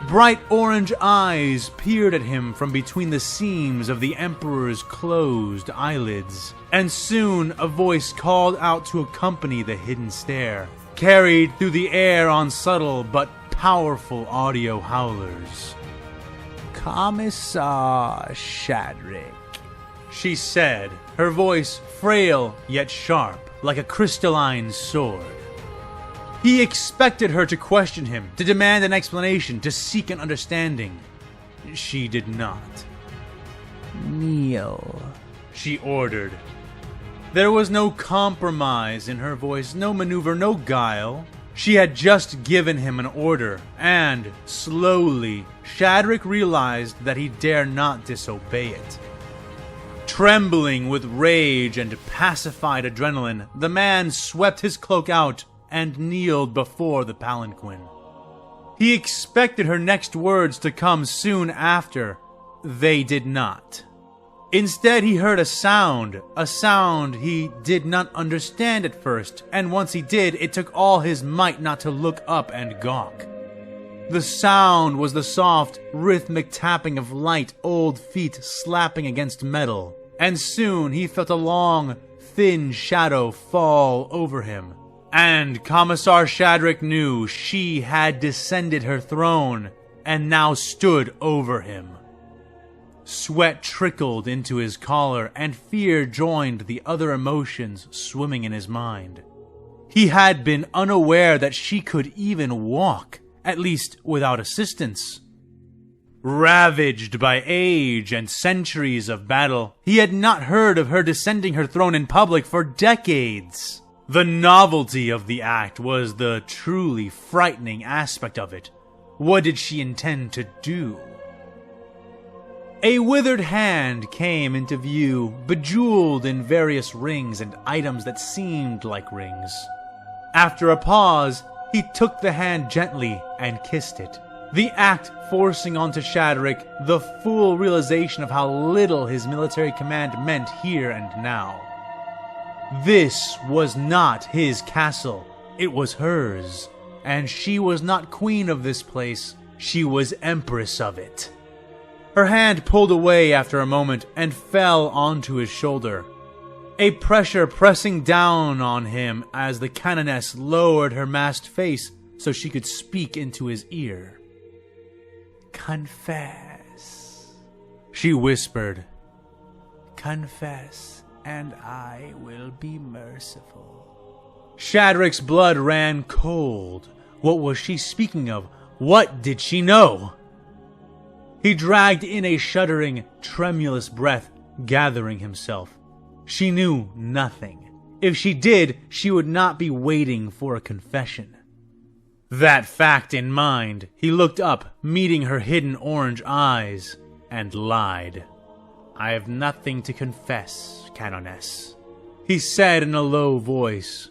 Bright orange eyes peered at him from between the seams of the Emperor's closed eyelids, and soon a voice called out to accompany the hidden stare, carried through the air on subtle but powerful audio howlers. "Commissar Shadrick," she said, her voice frail yet sharp, like a crystalline sword. He expected her to question him, to demand an explanation, to seek an understanding. She did not. "Kneel," she ordered. There was no compromise in her voice, no maneuver, no guile. She had just given him an order, and, slowly, Shadrick realized that he dare not disobey it. Trembling with rage and pacified adrenaline, the man swept his cloak out and kneeled before the palanquin. He expected her next words to come soon after. They did not. Instead, he heard a sound he did not understand at first, and once he did, it took all his might not to look up and gawk. The sound was the soft, rhythmic tapping of light, old feet slapping against metal, and soon he felt a long, thin shadow fall over him. And Commissar Shadrick knew she had descended her throne and now stood over him. Sweat trickled into his collar, and fear joined the other emotions swimming in his mind. He had been unaware that she could even walk, at least without assistance. Ravaged by age and centuries of battle, he had not heard of her descending her throne in public for decades. The novelty of the act was the truly frightening aspect of it. What did she intend to do? A withered hand came into view, bejeweled in various rings and items that seemed like rings. After a pause, he took the hand gently and kissed it, the act forcing onto Shadrick the full realization of how little his military command meant here and now. This was not his castle, it was hers, and she was not queen of this place, she was empress of it. Her hand pulled away after a moment and fell onto his shoulder, a pressure pressing down on him as the Canoness lowered her masked face so she could speak into his ear. "Confess," she whispered. "Confess, and I will be merciful." Shadrick's blood ran cold. What was she speaking of? What did she know? He dragged in a shuddering, tremulous breath, gathering himself. She knew nothing. If she did, she would not be waiting for a confession. That fact in mind, he looked up, meeting her hidden orange eyes, and lied. "I have nothing to confess, Canoness," he said in a low voice.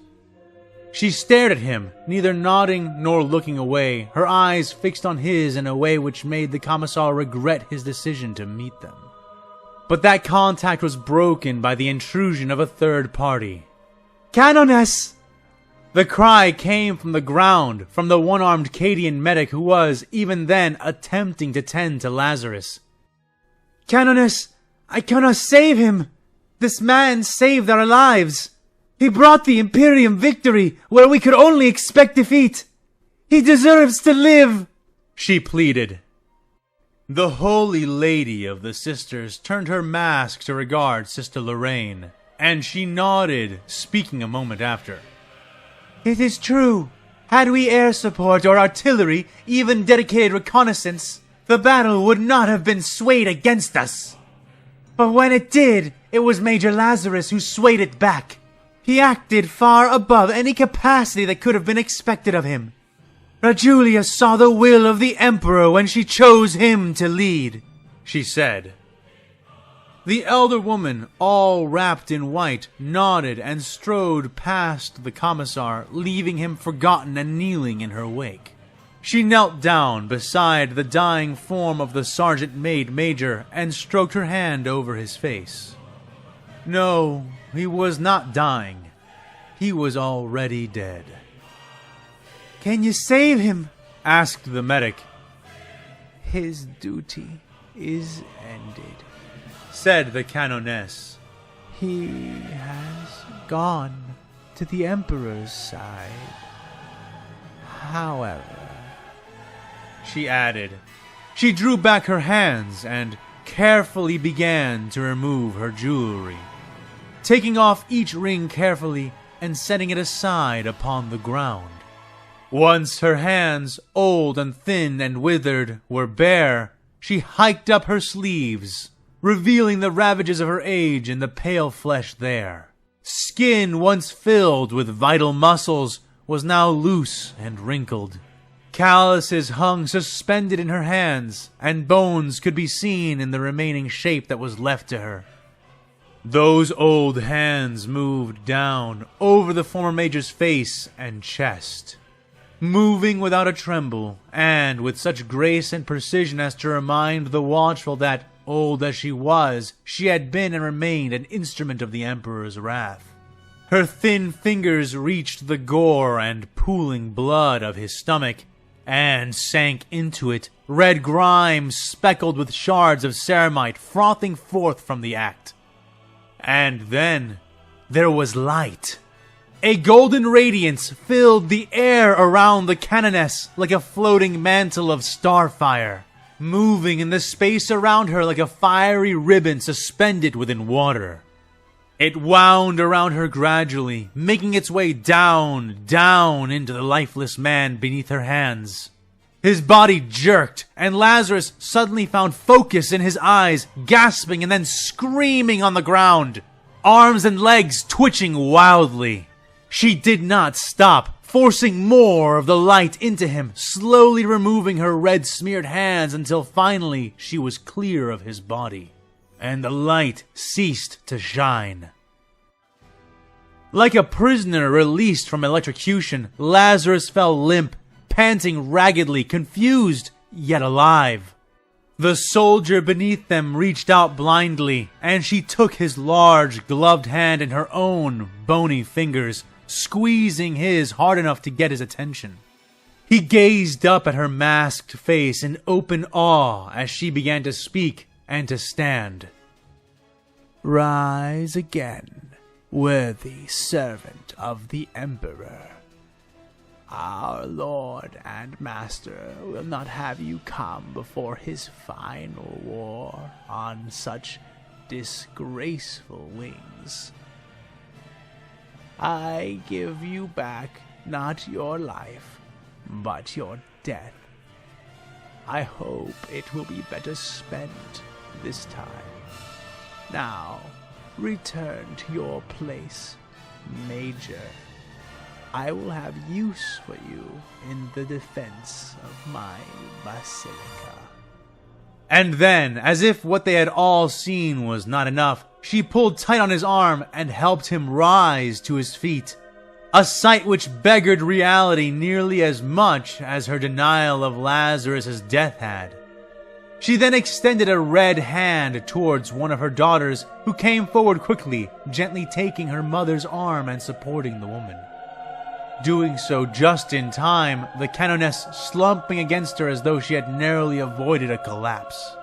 She stared at him, neither nodding nor looking away, her eyes fixed on his in a way which made the Commissar regret his decision to meet them. But that contact was broken by the intrusion of a third party. "Canoness!" The cry came from the ground, from the one-armed Cadian medic who was, even then, attempting to tend to Lazarus. "Canoness, I cannot save him! This man saved our lives! He brought the Imperium victory where we could only expect defeat! He deserves to live!" she pleaded. The Holy Lady of the Sisters turned her mask to regard Sister Lorraine, and she nodded, speaking a moment after. "It is true. Had we air support or artillery, even dedicated reconnaissance, the battle would not have been swayed against us. But when it did, it was Major Lazarus who swayed it back. He acted far above any capacity that could have been expected of him. Rajulia saw the will of the Emperor when she chose him to lead," she said. The elder woman, all wrapped in white, nodded and strode past the commissar, leaving him forgotten and kneeling in her wake. She knelt down beside the dying form of the sergeant-made major and stroked her hand over his face. No, he was not dying. He was already dead. "Can you save him?" asked the medic. "His duty is ended," said the canoness. "He has gone to the Emperor's side. However," she added. She drew back her hands and carefully began to remove her jewelry, taking off each ring carefully and setting it aside upon the ground. Once her hands, old and thin and withered, were bare, she hiked up her sleeves, revealing the ravages of her age in the pale flesh there. Skin once filled with vital muscles was now loose and wrinkled. Calluses hung suspended in her hands, and bones could be seen in the remaining shape that was left to her. Those old hands moved down over the former major's face and chest, moving without a tremble, and with such grace and precision as to remind the watchful that, old as she was, she had been and remained an instrument of the Emperor's wrath. Her thin fingers reached the gore and pooling blood of his stomach, and sank into it, red grime speckled with shards of ceramite frothing forth from the act. And then there was light. A golden radiance filled the air around the canoness like a floating mantle of starfire, moving in the space around her like a fiery ribbon suspended within water. It wound around her gradually, making its way down into the lifeless man beneath her hands. His body jerked, and Lazarus suddenly found focus in his eyes, gasping and then screaming on the ground, arms and legs twitching wildly. She did not stop, forcing more of the light into him, slowly removing her red-smeared hands until finally she was clear of his body, and the light ceased to shine. Like a prisoner released from electrocution, Lazarus fell limp, panting raggedly, confused, yet alive. The soldier beneath them reached out blindly, and she took his large, gloved hand in her own bony fingers, squeezing his hard enough to get his attention. He gazed up at her masked face in open awe as she began to speak and to stand. "Rise again, worthy servant of the Emperor. Our Lord and Master will not have you come before his final war on such disgraceful wings. I give you back not your life, but your death. I hope it will be better spent this time. Now, return to your place, Major. I will have use for you in the defense of my basilica." And then, as if what they had all seen was not enough, she pulled tight on his arm and helped him rise to his feet. A sight which beggared reality nearly as much as her denial of Lazarus's death had. She then extended a red hand towards one of her daughters, who came forward quickly, gently taking her mother's arm and supporting the woman. Doing so just in time, the Canoness slumping against her as though she had narrowly avoided a collapse.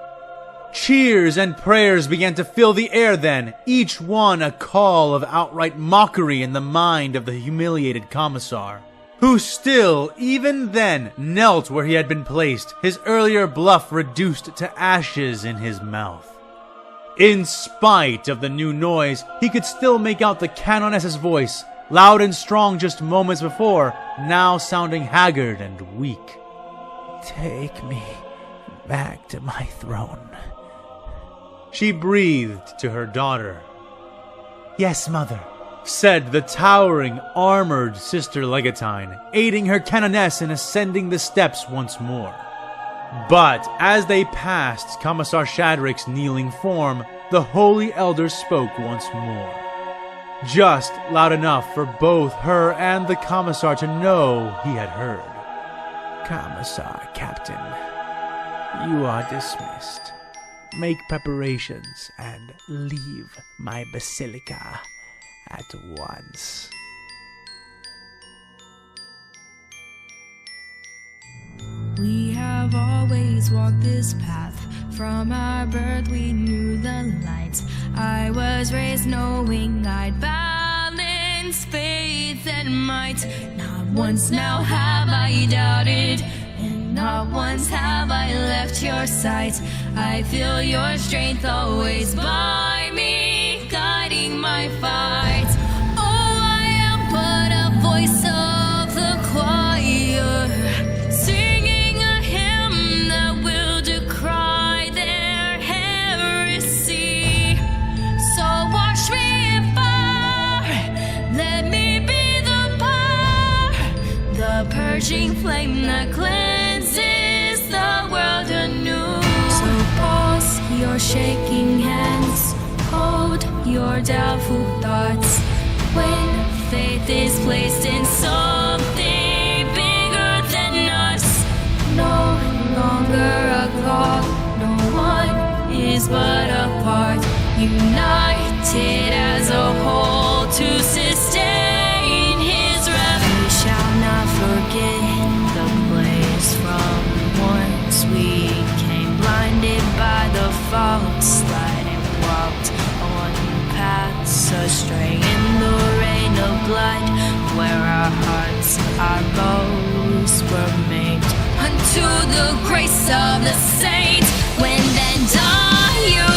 Cheers and prayers began to fill the air then, each one a call of outright mockery in the mind of the humiliated Commissar, who still, even then, knelt where he had been placed, his earlier bluff reduced to ashes in his mouth. In spite of the new noise, he could still make out the Canoness's voice, loud and strong just moments before, now sounding haggard and weak. "Take me back to my throne," she breathed to her daughter. "Yes, mother," said the towering, armored Sister Legatine, aiding her Canoness in ascending the steps once more. But as they passed Commissar Shadrick's kneeling form, the Holy Elder spoke once more. Just loud enough for both her and the Commissar to know he had heard. "Commissar, Captain, you are dismissed. Make preparations and leave my basilica at once." We have always walked this path. From our birth we knew the light. I was raised knowing I'd balance faith and might. Not once now have I doubted, and not once have I left your sight. I feel your strength always by me, guiding my fight. Oh, I am but a voice of the choir, singing a hymn that will decry their heresy. So wash me in fire, let me be the fire, the purging flame that cleanses the world anew. So pause your shaking hands, hold your doubtful thoughts. When faith is placed in something bigger than us, no longer a call, no one is but a part, united as a whole to sustain his wrath. We shall not forget the place from whence we came, blinded by the false light and walked on paths astray in the rain of blood, where our hearts, our bows were made unto the grace of the saints. When then die you